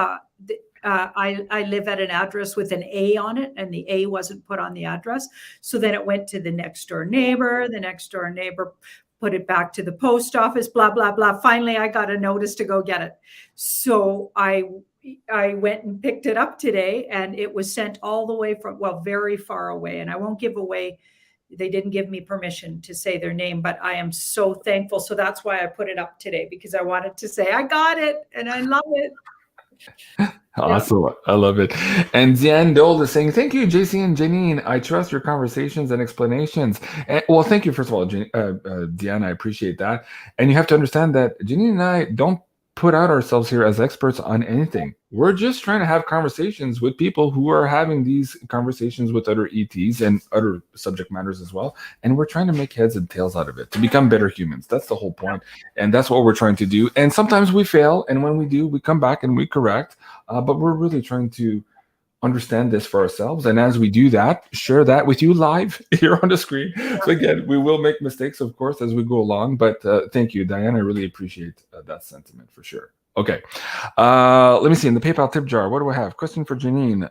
I live at an address with an A on it, and the A wasn't put on the address. So then it went to the next door neighbor. The next door neighbor put it back to the post office, blah, blah, blah. Finally, I got a notice to go get it. So I went and picked it up today, and it was sent all the way from, well, very far away. And I won't give away, they didn't give me permission to say their name, but I am so thankful. So that's why I put it up today, because I wanted to say, I got it and I love it. Awesome. Yeah. I love it. And Diane Dole is saying, thank you, JC and Janine. I trust your conversations and explanations. And, well, thank you, first of all, Diane. I appreciate that. And you have to understand that Janine and I don't put out ourselves here as experts on anything. We're just trying to have conversations with people who are having these conversations with other ETs and other subject matters as well. And we're trying to make heads and tails out of it to become better humans. That's the whole point. And that's what we're trying to do. And sometimes we fail. And when we do, we come back and we correct. But we're really trying to understand this for ourselves. And as we do that, share that with you live here on the screen. So again, we will make mistakes, of course, as we go along. But thank you, Diane. I really appreciate that sentiment for sure. Okay. Let me see. In the PayPal tip jar, what do I have? Question for Janine.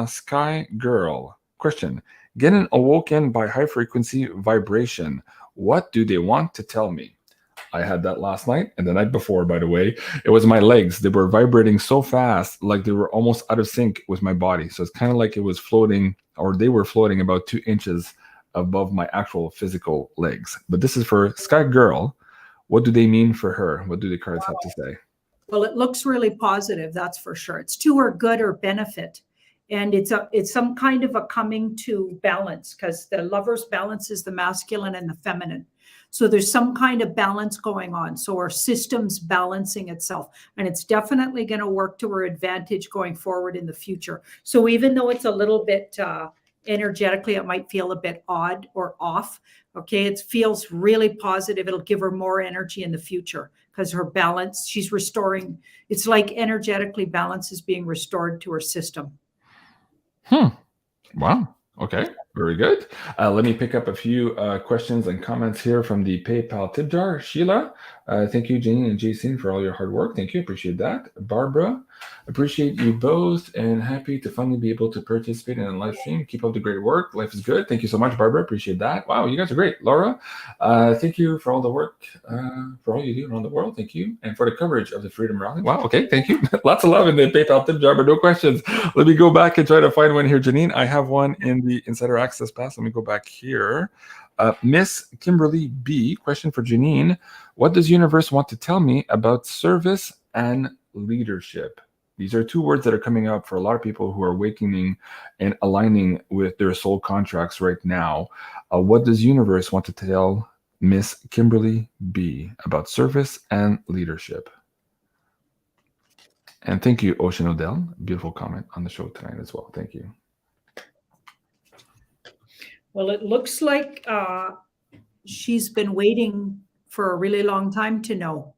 Sky Girl. Question. Getting awoken by high frequency vibration. What do they want to tell me? I had that last night and the night before, by the way. It was my legs. They were vibrating so fast, like they were almost out of sync with my body. So it's kind of like it was floating, or they were floating about 2 inches above my actual physical legs. But this is for Sky Girl. What do they mean for her? What do the cards have to say? Well, it looks really positive, that's for sure. It's to her good or benefit. And it's some kind of a coming to balance, because the Lover's balance is the masculine and the feminine. So there's some kind of balance going on. So our system's balancing itself, and it's definitely going to work to her advantage going forward in the future. So even though it's a little bit energetically, it might feel a bit odd or off. Okay, it feels really positive. It'll give her more energy in the future because her balance, she's restoring. It's like energetically balance is being restored to her system. Wow. Okay. Very good. Let me pick up a few questions and comments here from the PayPal tip jar. Sheila, thank you, Janine and Jason, for all your hard work. Thank you. Appreciate that. Barbara, appreciate you both and happy to finally be able to participate in a live stream. Keep up the great work. Life is good. Thank you so much, Barbara. Appreciate that. Wow, you guys are great. Laura, thank you for all the work, for all you do around the world. Thank you. And for the coverage of the Freedom Rally. Wow, okay. Thank you. Lots of love in the PayPal tip jar, but no questions. Let me go back and try to find one here, Janine. I have one in the Insider Access Pass. Let me go back here. Miss Kimberly B, question for Janine. What does universe want to tell me about service and leadership? These are two words that are coming up for a lot of people who are awakening and aligning with their soul contracts right now. What does universe want to tell Miss Kimberly B about service and leadership? And thank you, Ocean Odell. Beautiful comment on the show tonight as well. Thank you. Well, it looks like she's been waiting for a really long time to know.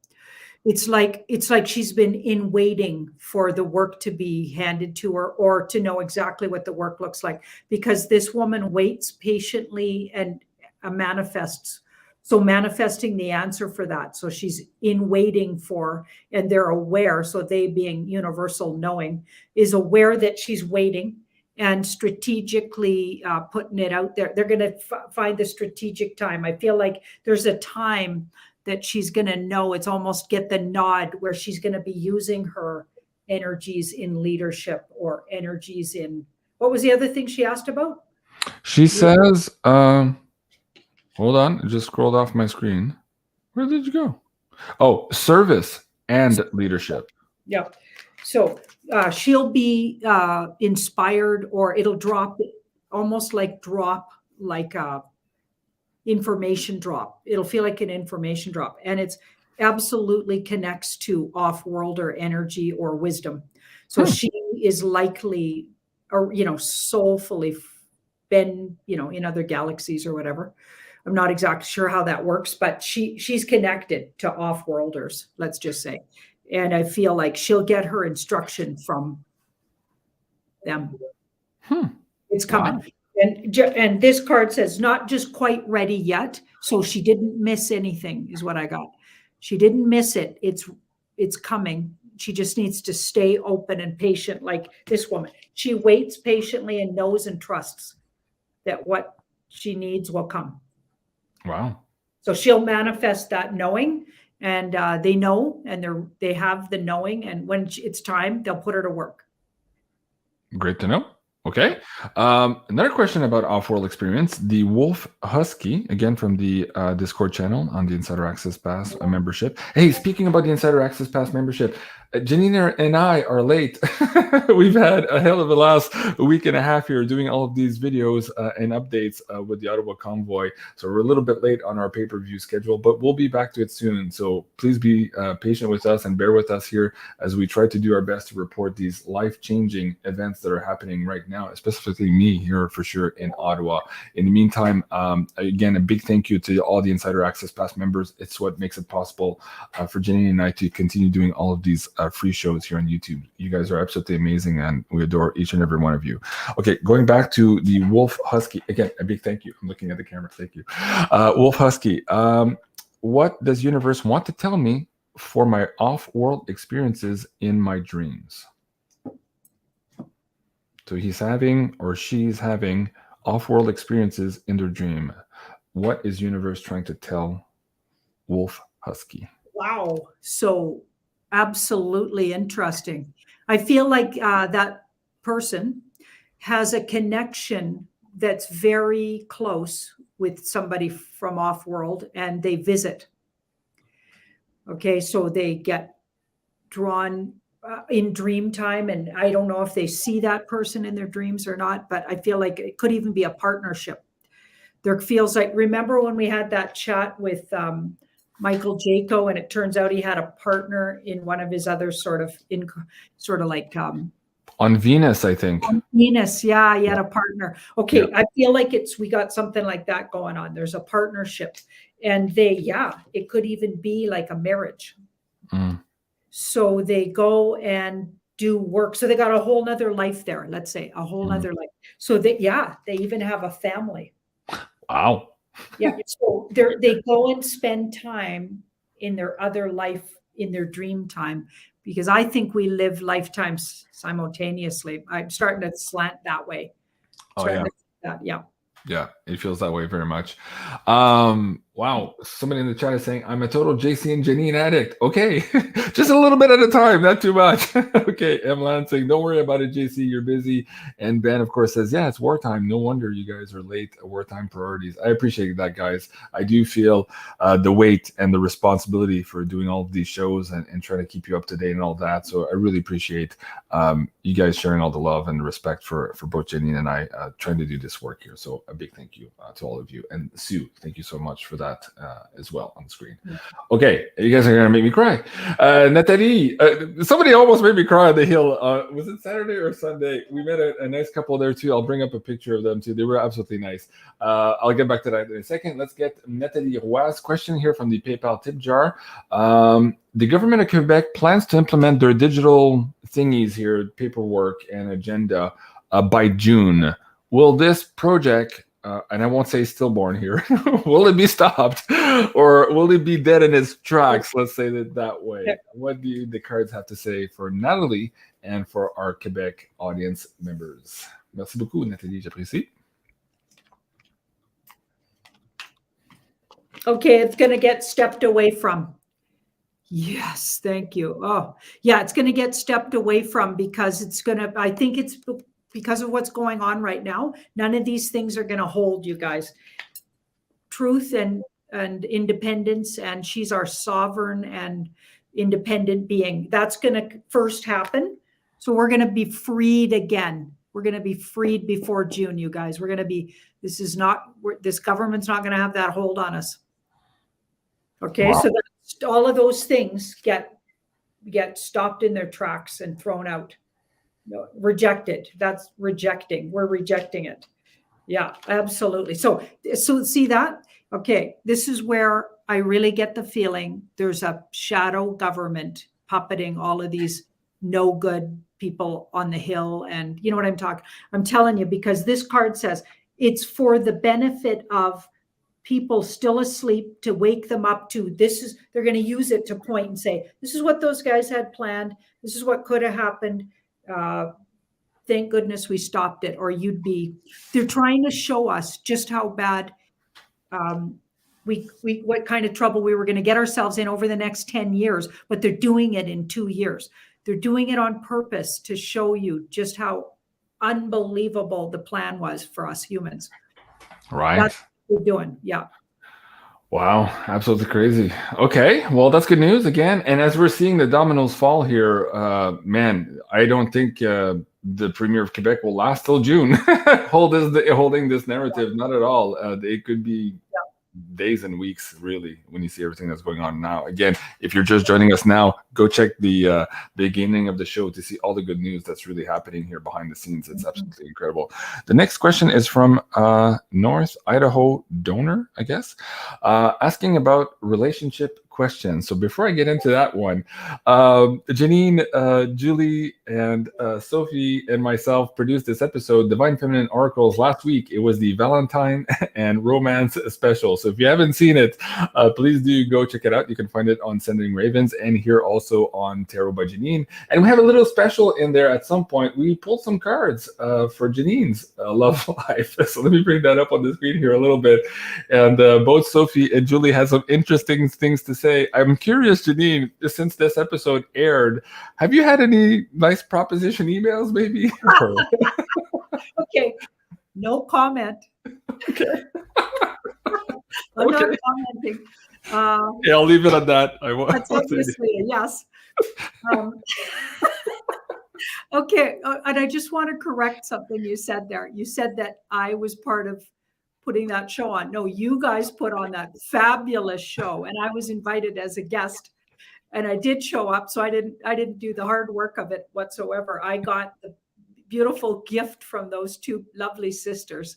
It's like she's been in waiting for the work to be handed to her or to know exactly what the work looks like, because this woman waits patiently and manifests. So manifesting the answer for that. So she's in waiting for, and they're aware. So they, being universal knowing, is aware that she's waiting and strategically putting it out there. They're going to find the strategic time. I feel like there's a time that she's going to know. It's almost get the nod where she's going to be using her energies in leadership or energies in, what was the other thing she asked about? She says, hold on, it just scrolled off my screen. Where did you go? Oh, service and leadership. Yeah. So she'll be inspired, or it'll drop, almost like a information drop. It'll feel like an information drop, and it's absolutely connects to off-worlder energy or wisdom. So she is likely, or soulfully been, in other galaxies or whatever. I'm not exactly sure how that works, but she's connected to off-worlders, let's just say. And I feel like she'll get her instruction from them. It's coming. Wow. And this card says, not just quite ready yet. So she didn't miss anything, is what I got. She didn't miss it. It's coming. She just needs to stay open and patient, like this woman. She waits patiently and knows and trusts that what she needs will come. Wow. So she'll manifest that knowing. And they know, and they have the knowing, and when it's time, they'll put her to work. Great to know. Okay. Another question about off-world experience. The Wolf Husky, again from the Discord channel on the Insider Access Pass membership. Hey, speaking about the Insider Access Pass membership, Janine and I are late. We've had a hell of a last week and a half here doing all of these videos and updates with the Ottawa convoy. So we're a little bit late on our pay-per-view schedule, but we'll be back to it soon. So please be patient with us and bear with us here as we try to do our best to report these life-changing events that are happening right now, specifically me here for sure in Ottawa. In the meantime, again, a big thank you to all the Insider Access Pass members. It's what makes it possible for Janine and I to continue doing all of these free shows here on YouTube. You guys are absolutely amazing, and we adore each and every one of you. Okay, going back to the Wolf Husky, again, a big thank you. I'm looking at the camera. Thank you. Wolf Husky, what does universe want to tell me for my off-world experiences in my dreams? So he's having, or she's having, off-world experiences in their dream. What is universe trying to tell Wolf Husky? Wow. So absolutely interesting. I feel like that person has a connection that's very close with somebody from off-world, and they visit. Okay, so they get drawn in dream time, and I don't know if they see that person in their dreams or not, but I feel like it could even be a partnership. There feels like, remember when we had that chat with Michael Jaco, and it turns out he had a partner in one of his other on Venus, I think. On Venus, yeah, he had a partner. Okay, yeah. I feel like we got something like that going on. There's a partnership, and it could even be like a marriage. So they go and do work. So they got a whole nother life there, let's say, a whole nother life. So they even have a family. Wow. Yeah. So they go and spend time in their other life, in their dream time, because I think we live lifetimes simultaneously. I'm starting to slant that way. Yeah. Yeah, it feels that way very much. Wow. Somebody in the chat is saying, I'm a total JC and Janine addict. Okay. Just a little bit at a time, not too much. Okay. M. Lansing, don't worry about it, JC. You're busy. And Ben, of course, says, yeah, it's wartime. No wonder you guys are late. Wartime priorities. I appreciate that, guys. I do feel the weight and the responsibility for doing all of these shows and trying to keep you up to date and all that. So I really appreciate you guys sharing all the love and respect for both Janine and I trying to do this work here. So a big thank you to all of you. And Sue, thank you so much for that as well on the screen. Okay, you guys are gonna make me cry. Nathalie, somebody almost made me cry on the hill. Was it Saturday or Sunday? We met a nice couple there too. I'll bring up a picture of them too. They were absolutely nice. I'll get back to that in a second. Let's get Nathalie Roy's question here from the PayPal tip jar. The government of Quebec plans to implement their digital thingies here, paperwork and agenda by June. Will this project, and I won't say stillborn here, will it be stopped or will it be dead in its tracks? Let's say that way. What do the cards have to say for Nathalie and for our Quebec audience members? Merci beaucoup, Nathalie, j'apprécie. Okay, it's going to get stepped away from. Yes, thank you. Oh, yeah, it's going to get stepped away from because it's going to, I think it's because of what's going on right now. None of these things are going to hold, you guys. Truth and independence, and she's our sovereign and independent being. That's going to first happen. So we're going to be freed again. We're going to be freed before June, you guys. We're going to be, this government's not going to have that hold on us. Okay, wow. So all of those things get stopped in their tracks and thrown out. No, rejected. That's rejecting. We're rejecting it. Yeah, absolutely. So see that? Okay, this is where I really get the feeling there's a shadow government puppeting all of these no good people on the hill. And you know what I'm telling you, because this card says it's for the benefit of people still asleep, to wake them up to they're going to use it to point and say, this is what those guys had planned. This is what could have happened. Thank goodness we stopped it, or they're trying to show us just how bad what kind of trouble we were going to get ourselves in over the next 10 years, but they're doing it in 2 years. They're doing it on purpose to show you just how unbelievable the plan was for us humans. Right. That's what we're doing. Yeah. Wow, absolutely crazy. Okay, well, that's good news again. And as we're seeing the dominoes fall here, man, I don't think the Premier of Quebec will last till June holding this narrative. Not at all. It could be days and weeks, really, when you see everything that's going on now. Again, if you're just joining us now, go check the beginning of the show to see all the good news that's really happening here behind the scenes. It's absolutely incredible. The next question is from North Idaho donor, I guess, asking about relationship questions. So before I get into that one, Janine, Julie, and Sophie and myself produced this episode, Divine Feminine Oracles, last week. It was the Valentine and Romance special. So if you haven't seen it, please do go check it out. You can find it on Sending Ravens and here also on Tarot by Janine. And we have a little special in there at some point. We pulled some cards for Janine's love life. So let me bring that up on the screen here a little bit. And both Sophie and Julie had some interesting things to say. I'm curious, Janine, since this episode aired, have you had any nice proposition emails, maybe? Okay, no comment. Okay. I'm not commenting. Yeah, I'll leave it at that. That's obviously a yes. Okay, and I just want to correct something you said there. You said that I was part of putting that show on. No, you guys put on that fabulous show, and I was invited as a guest, and I did show up. So I didn't do the hard work of it whatsoever. I got the beautiful gift from those two lovely sisters,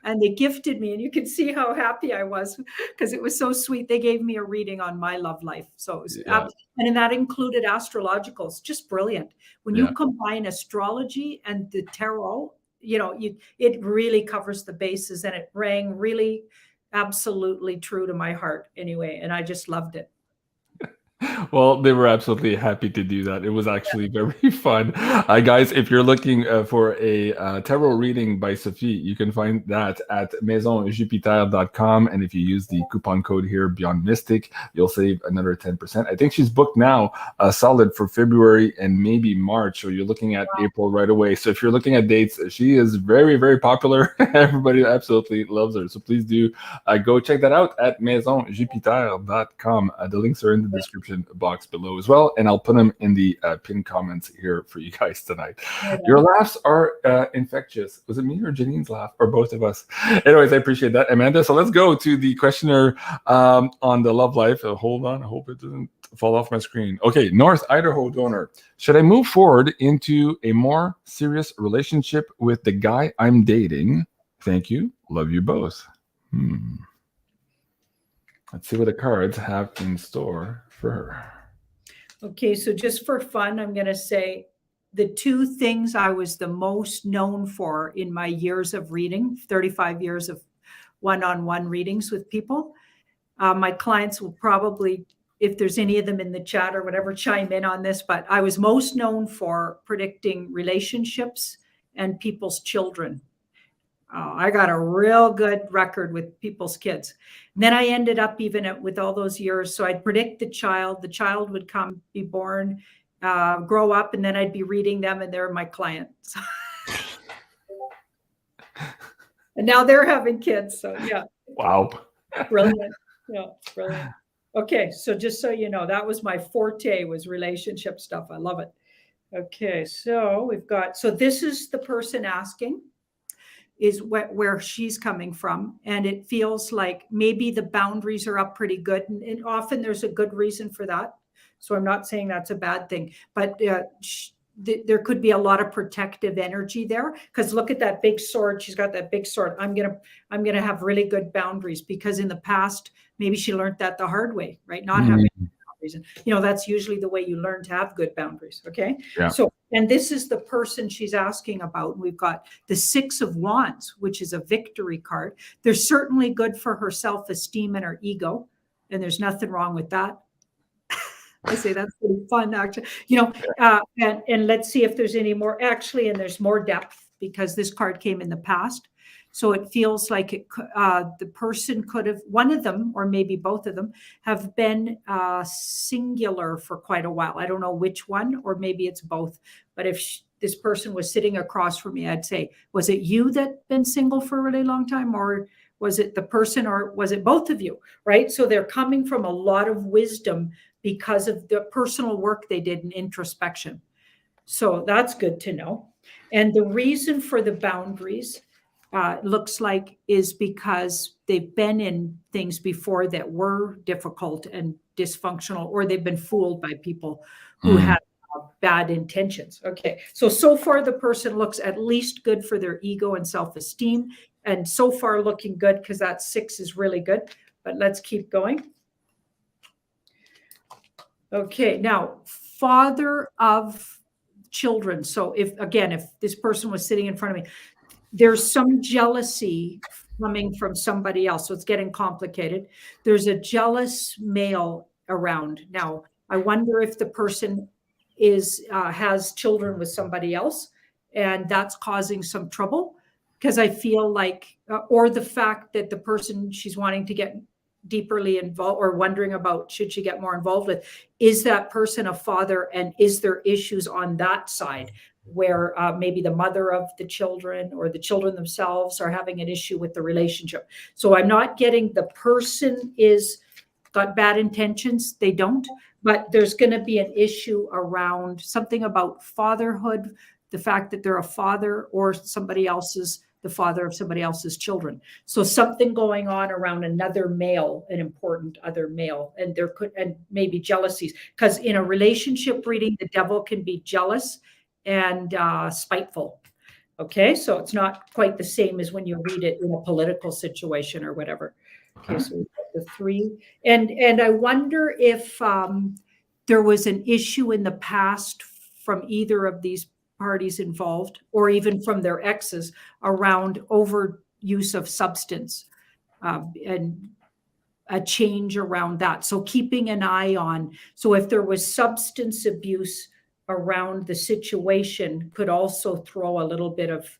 and they gifted me, and you can see how happy I was because it was so sweet. They gave me a reading on my love life. So it was, Yeah. and that included astrologicals, just brilliant. When you combine astrology and the tarot, it really covers the bases, and it rang really absolutely true to my heart anyway. And I just loved it. Well, they were absolutely happy to do that. It was actually very fun. Guys, if you're looking for a tarot reading by Sophie, you can find that at maisonjupiter.com. And if you use the coupon code here, BeyondMystic, you'll save another 10%. I think she's booked now solid for February and maybe March. So you're looking at April right away. So if you're looking at dates, she is very, very popular. Everybody absolutely loves her. So please do go check that out at maisonjupiter.com. The links are in the description box below as well, and I'll put them in the pinned comments here for you guys tonight. Your laughs are infectious. Was it me or Janine's laugh, or both of us? Anyways, I appreciate that, Amanda. So let's go to the questioner on the love life. Hold on, I hope it doesn't fall off my screen. Okay, North Idaho donor. Should I move forward into a more serious relationship with the guy I'm dating? Thank you. Love you both. Let's see what the cards have in store for her. Okay, so just for fun, I'm going to say the two things I was the most known for in my years of reading, 35 years of one-on-one readings with people. My clients will probably, if there's any of them in the chat or whatever, chime in on this, but I was most known for predicting relationships and people's children. I got a real good record with people's kids. And then I ended up even with all those years. So I'd predict the child would come, be born, grow up, and then I'd be reading them, and they're my clients. And now they're having kids. So yeah. Wow. Brilliant. Yeah, brilliant. Okay, so just so you know, that was my forte, was relationship stuff. I love it. Okay, so we've got, so this is the person asking, is where she's coming from. And it feels like maybe the boundaries are up pretty good. And often there's a good reason for that. So I'm not saying that's a bad thing, but there could be a lot of protective energy there. Because look at that big sword. She's got that big sword. I'm gonna have really good boundaries, because in the past, maybe she learned that the hard way, right? Not having boundaries. And, that's usually the way you learn to have good boundaries. Okay. Yeah. So, and this is the person she's asking about. We've got the Six of Wands, which is a victory card. They're certainly good for her self-esteem and her ego. And there's nothing wrong with that. I say that's pretty fun, actually. And let's see if there's any more. Actually, and there's more depth, because this card came in the past. So it feels like the person could have, one of them, or maybe both of them, have been singular for quite a while. I don't know which one, or maybe it's both. But if this person was sitting across from me, I'd say, was it you that been single for a really long time, or was it the person, or was it both of you, right? So they're coming from a lot of wisdom because of the personal work they did in introspection. So that's good to know. And the reason for the boundaries, looks like, is because they've been in things before that were difficult and dysfunctional, or they've been fooled by people who had bad intentions. Okay, so far the person looks at least good for their ego and self-esteem, and so far looking good, because that 6 is really good. But let's keep going. Okay, now, father of children. So if this person was sitting in front of me, there's some jealousy coming from somebody else. So it's getting complicated. There's a jealous male around. Now, I wonder if the person has children with somebody else, and that's causing some trouble, because I feel like, or the fact that the person she's wanting to get deeply involved, or wondering about should she get more involved with, is that person a father, and is there issues on that side where maybe the mother of the children or the children themselves are having an issue with the relationship. So I'm not getting the person got bad intentions. They don't, but there's going to be an issue around something about fatherhood, the fact that they're a father, or the father of somebody else's children. So something going on around another male, an important other male, and and maybe jealousies, because in a relationship reading, the devil can be jealous and spiteful. Okay, so it's not quite the same as when you read it in a political situation or whatever. Okay, so we've got the 3. And I wonder if there was an issue in the past from either of these parties involved, or even from their exes, around overuse of substance, and a change around that. So keeping an eye on, so if there was substance abuse around the situation, could also throw a little bit of,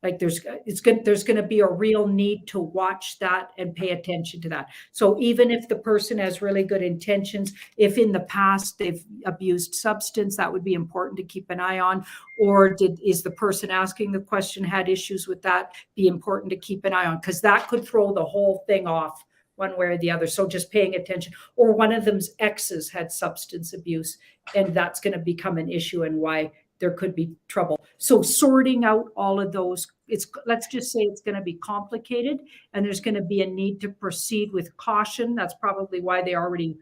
like, there's going to be a real need to watch that and pay attention to that. So even if the person has really good intentions, if in the past they've abused substance, that would be important to keep an eye on. Or is the person asking the question had issues with that? Be important to keep an eye on, because that could throw the whole thing off one way or the other. So just paying attention. Or one of them's exes had substance abuse, and that's going to become an issue, and why there could be trouble. So sorting out all of those, let's just say it's going to be complicated, and there's going to be a need to proceed with caution. That's probably why they already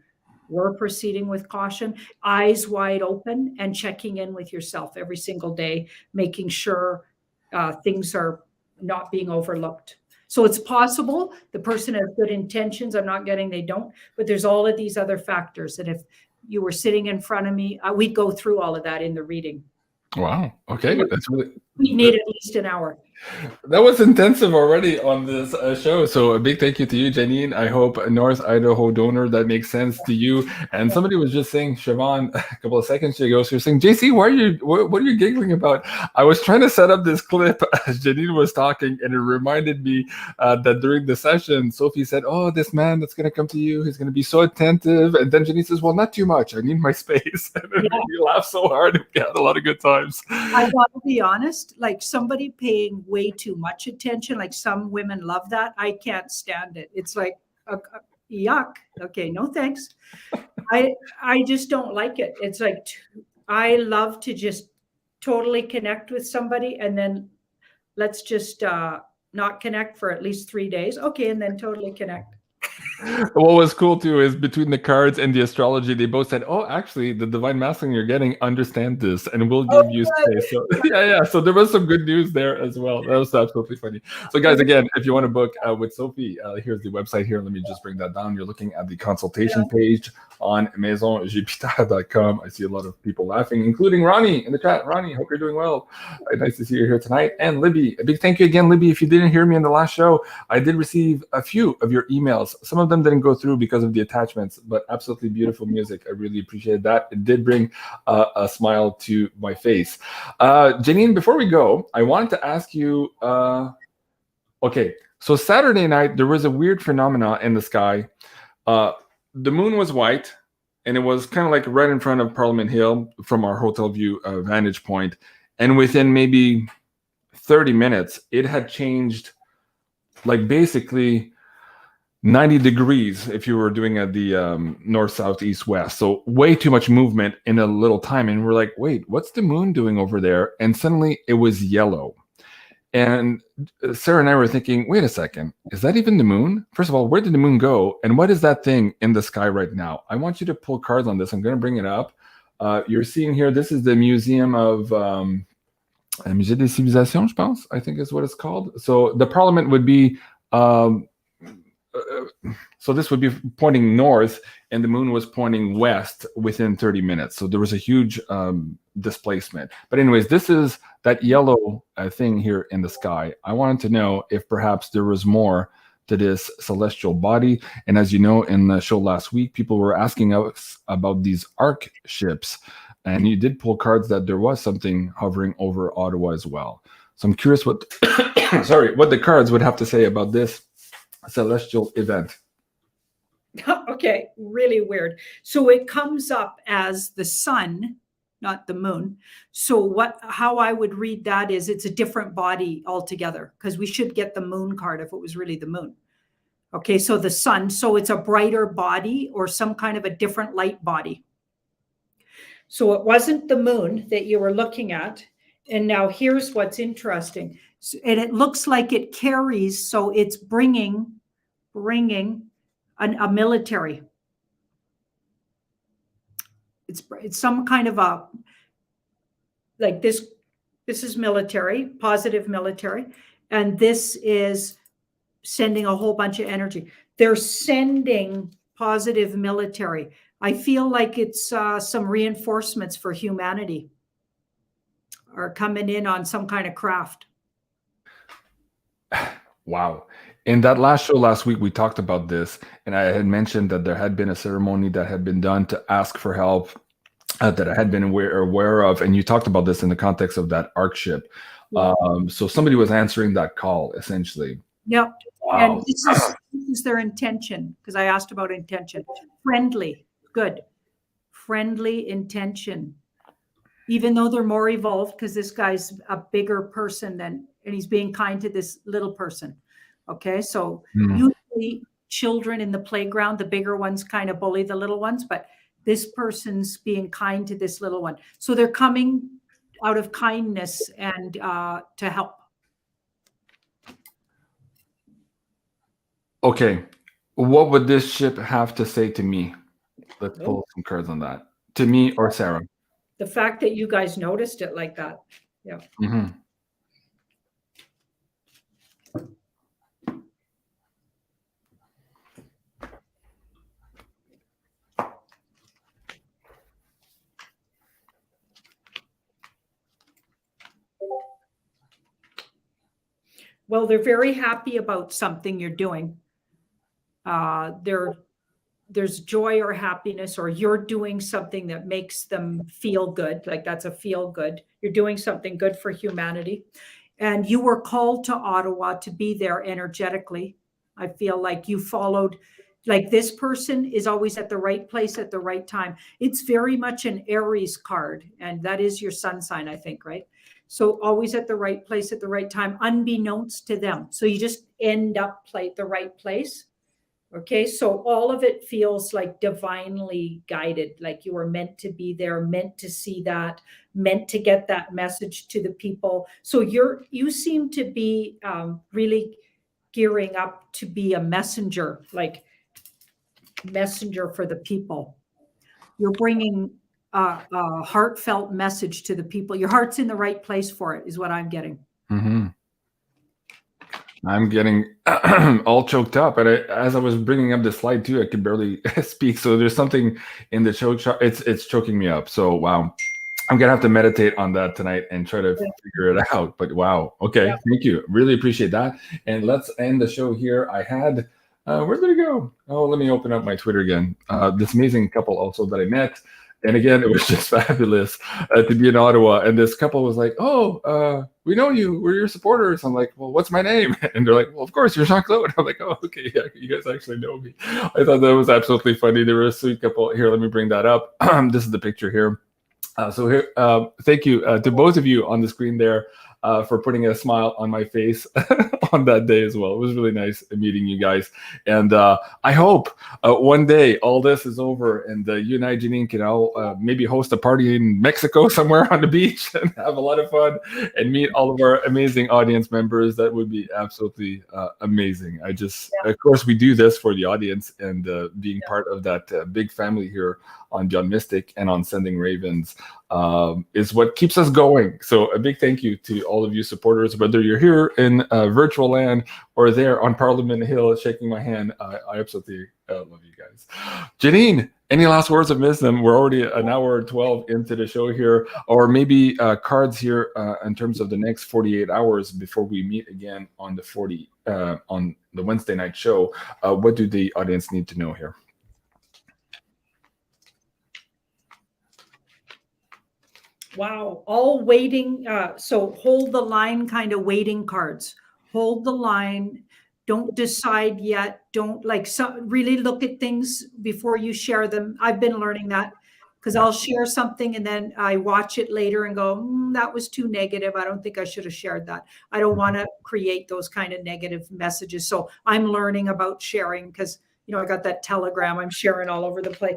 were proceeding with caution, eyes wide open, and checking in with yourself every single day, making sure things are not being overlooked. So it's possible the person has good intentions. I'm not getting they don't, but there's all of these other factors that if you were sitting in front of me, we'd go through all of that in the reading. Wow. Okay. That's really. We need at least an hour. That was intensive already on this show. So a big thank you to you, Janine. I hope North Idaho donor, that makes sense to you. And somebody was just saying, Siobhan, a couple of seconds ago, she was saying, JC, what are you giggling about? I was trying to set up this clip as Janine was talking, and it reminded me that during the session, Sophie said, oh, this man that's going to come to you, he's going to be so attentive. And then Janine says, well, not too much. I need my space. And it made me laugh so hard. We had a lot of good times. I got to be honest, like somebody paying way too much attention, like some women love that. I can't stand it. It's like, yuck. Okay, no thanks. I just don't like it. It's like, I love to just totally connect with somebody, and then let's just not connect for at least 3 days. Okay, and then totally connect. What was cool too is between the cards and the astrology, they both said, oh, actually, the divine masculine you're getting, understand this, and we'll give you space. So yeah. So there was some good news there as well. That was absolutely funny. So guys, again, if you want to book with Sophie, here's the website here. Let me just bring that down. You're looking at the consultation page on maisongpita.com. I see a lot of people laughing, including Ronnie in the chat. Ronnie, hope you're doing well. Nice to see you here tonight. And Libby, a big thank you again, Libby. If you didn't hear me in the last show, I did receive a few of your emails. Some of them didn't go through because of the attachments, but absolutely beautiful music. I really appreciate that. It did bring a smile to my face. Janine, before we go, I wanted to ask you, okay, so Saturday night, there was a weird phenomena in the sky. The moon was white, and it was kind of like right in front of Parliament Hill from our hotel view vantage point. And within maybe 30 minutes, it had changed, like basically 90 degrees if you were doing the north, south, east, west. So way too much movement in a little time. And we're like, wait, what's the moon doing over there? And suddenly it was yellow. And Sarah and I were thinking, wait a second, is that even the moon? First of all, where did the moon go? And what is that thing in the sky right now? I want you to pull cards on this. I'm going to bring it up. You're seeing here, this is the Museum of Musée des Civilisations, je pense, I think is what it's called. So the Parliament would be, so this would be pointing north, and the moon was pointing west within 30 minutes. So there was a huge displacement. But anyways, this is that yellow thing here in the sky. I wanted to know if perhaps there was more to this celestial body. And as you know, in the show last week, people were asking us about these arc ships. And you did pull cards that there was something hovering over Ottawa as well. So I'm curious what, what the cards would have to say about this celestial event. Okay, really weird. So it comes up as the sun, not the moon. So how I would read that is it's a different body altogether, because we should get the moon card if it was really the moon. Okay, so the sun, so it's a brighter body or some kind of a different light body. So it wasn't the moon that you were looking at. And now here's what's interesting. And it looks like it carries, so it's bringing a military. It's some kind of a, like this, This is military, positive military. And this is sending a whole bunch of energy. They're sending positive military. I feel like it's some reinforcements for humanity are coming in on some kind of craft. Wow. In that last show last week, we talked about this, and I had mentioned that there had been a ceremony that had been done to ask for help that I had been aware of, and you talked about this in the context of that ARC ship. Yeah. So somebody was answering that call, essentially. Yep. Wow. And this is their intention, because I asked about intention. Friendly, good. Friendly intention. Even though they're more evolved, because this guy's a bigger person and he's being kind to this little person. Okay, so usually children in the playground, the bigger ones kind of bully the little ones, but this person's being kind to this little one. So they're coming out of kindness and to help. Okay, what would this ship have to say to me? Let's pull some cards on that. To me or Sarah? The fact that you guys noticed it like that. Yeah. Mm-hmm. Well, they're very happy about something you're doing. There's joy or happiness, or you're doing something that makes them feel good. Like that's a feel good. You're doing something good for humanity. And you were called to Ottawa to be there energetically. I feel like you followed, like this person is always at the right place at the right time. It's very much an Aries card, and that is your sun sign, I think, right? So always at the right place at the right time, unbeknownst to them. So you just end up the right place. Okay, so all of it feels like divinely guided, like you were meant to be there, meant to see that, meant to get that message to the people. So you seem to be really gearing up to be a messenger, like messenger for the people. You're bringing a heartfelt message to the people. Your heart's in the right place for it, is what I'm getting. Mm-hmm. I'm getting all choked up, and as I was bringing up the slide too, I could barely speak. So there's something in the choke chart. It's choking me up. So wow, I'm gonna have to meditate on that tonight and try to figure it out. But wow, okay, thank you, really appreciate that. And let's end the show here. I had where did it go? Oh, let me open up my Twitter again. This amazing couple also that I met. And again, it was just fabulous to be in Ottawa. And this couple was like, oh, we know you. We're your supporters. I'm like, well, what's my name? And they're like, well, of course, you're Jean-Claude. I'm like, oh, okay. Yeah, you guys actually know me. I thought that was absolutely funny. They were a sweet couple. Here, let me bring that up. This is the picture here. So here, thank you to both of you on the screen there for putting a smile on my face on that day as well. It was really nice meeting you guys. And I hope one day all this is over and you and I, Janine, can all maybe host a party in Mexico somewhere on the beach and have a lot of fun and meet all of our amazing audience members. That would be absolutely amazing. Of course, we do this for the audience and being part of that big family here on BeyondMystic and on Sending Ravens is what keeps us going. So a big thank you to all of you supporters, whether you're here in virtual land or there on Parliament Hill shaking my hand. I absolutely love you guys. Janine, any last words of wisdom? We're already an hour 12 into the show here, or maybe cards here in terms of the next 48 hours before we meet again on the on the Wednesday night show. What do the audience need to know here? Wow, all waiting. So hold the line kind of waiting cards. Hold the line. Don't decide yet. Don't really look at things before you share them. I've been learning that because I'll share something and then I watch it later and go, that was too negative. I don't think I should have shared that. I don't want to create those kind of negative messages. So I'm learning about sharing because I got that telegram I'm sharing all over the place.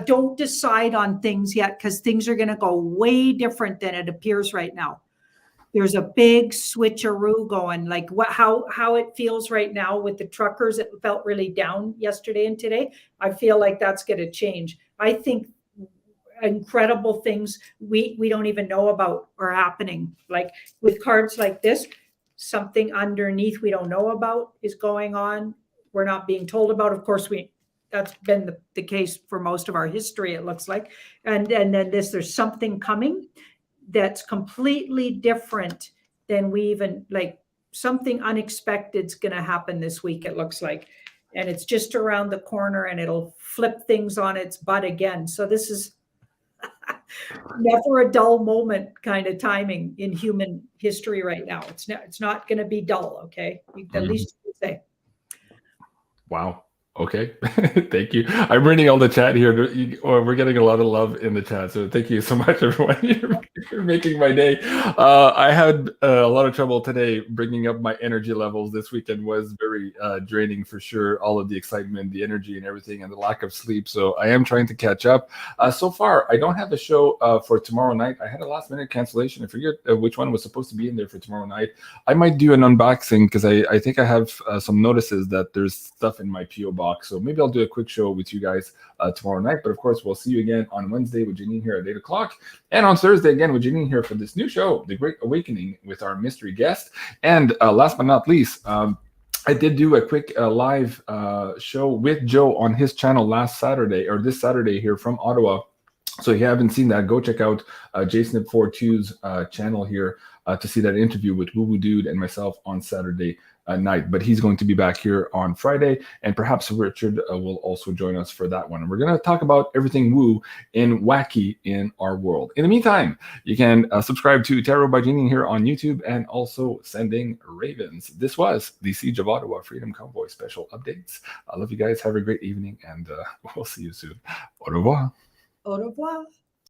Don't decide on things yet because things are going to go way different than it appears right now. There's a big switcheroo going, like how it feels right now with the truckers. It felt really down yesterday and today. I feel like that's going to change. I think incredible things we don't even know about are happening. Like with cards like this, something underneath we don't know about is going on. We're not being told about. Of course, that's been the case for most of our history, it looks like. And then there's something coming that's completely different than we even, like, something unexpected is going to happen this week, it looks like. And it's just around the corner, and it'll flip things on its butt again. So this is never a dull moment kind of timing in human history right now. It's not going to be dull, okay? At least you can say. Wow. Okay. Thank you. I'm reading all the chat here. We're getting a lot of love in the chat. So thank you so much, everyone. You're making my day. I had a lot of trouble today bringing up my energy levels. This weekend was very draining for sure. All of the excitement, the energy and everything, and the lack of sleep. So I am trying to catch up. So far, I don't have a show for tomorrow night. I had a last minute cancellation. I forget which one was supposed to be in there for tomorrow night. I might do an unboxing because I think I have some notices that there's stuff in my PO box. So maybe I'll do a quick show with you guys tomorrow night. But of course, we'll see you again on Wednesday with Janine here at 8 o'clock. And on Thursday again with Janine here for this new show, The Great Awakening, with our mystery guest. And last but not least, I did do a quick live show with Joe on his channel last Saturday, or this Saturday here from Ottawa. So if you haven't seen that, go check out JSnip42's channel here to see that interview with Woo Woo Dude and myself on Saturday night. But he's going to be back here on Friday, and perhaps Richard will also join us for that one. And we're going to talk about everything woo and wacky in our world. In the meantime, you can subscribe to Tarot by Janine here on YouTube, and also Sending Ravens. This was the Siege of Ottawa Freedom Convoy special updates. I love you guys. Have a great evening, and we'll see you soon. Au revoir. Au revoir.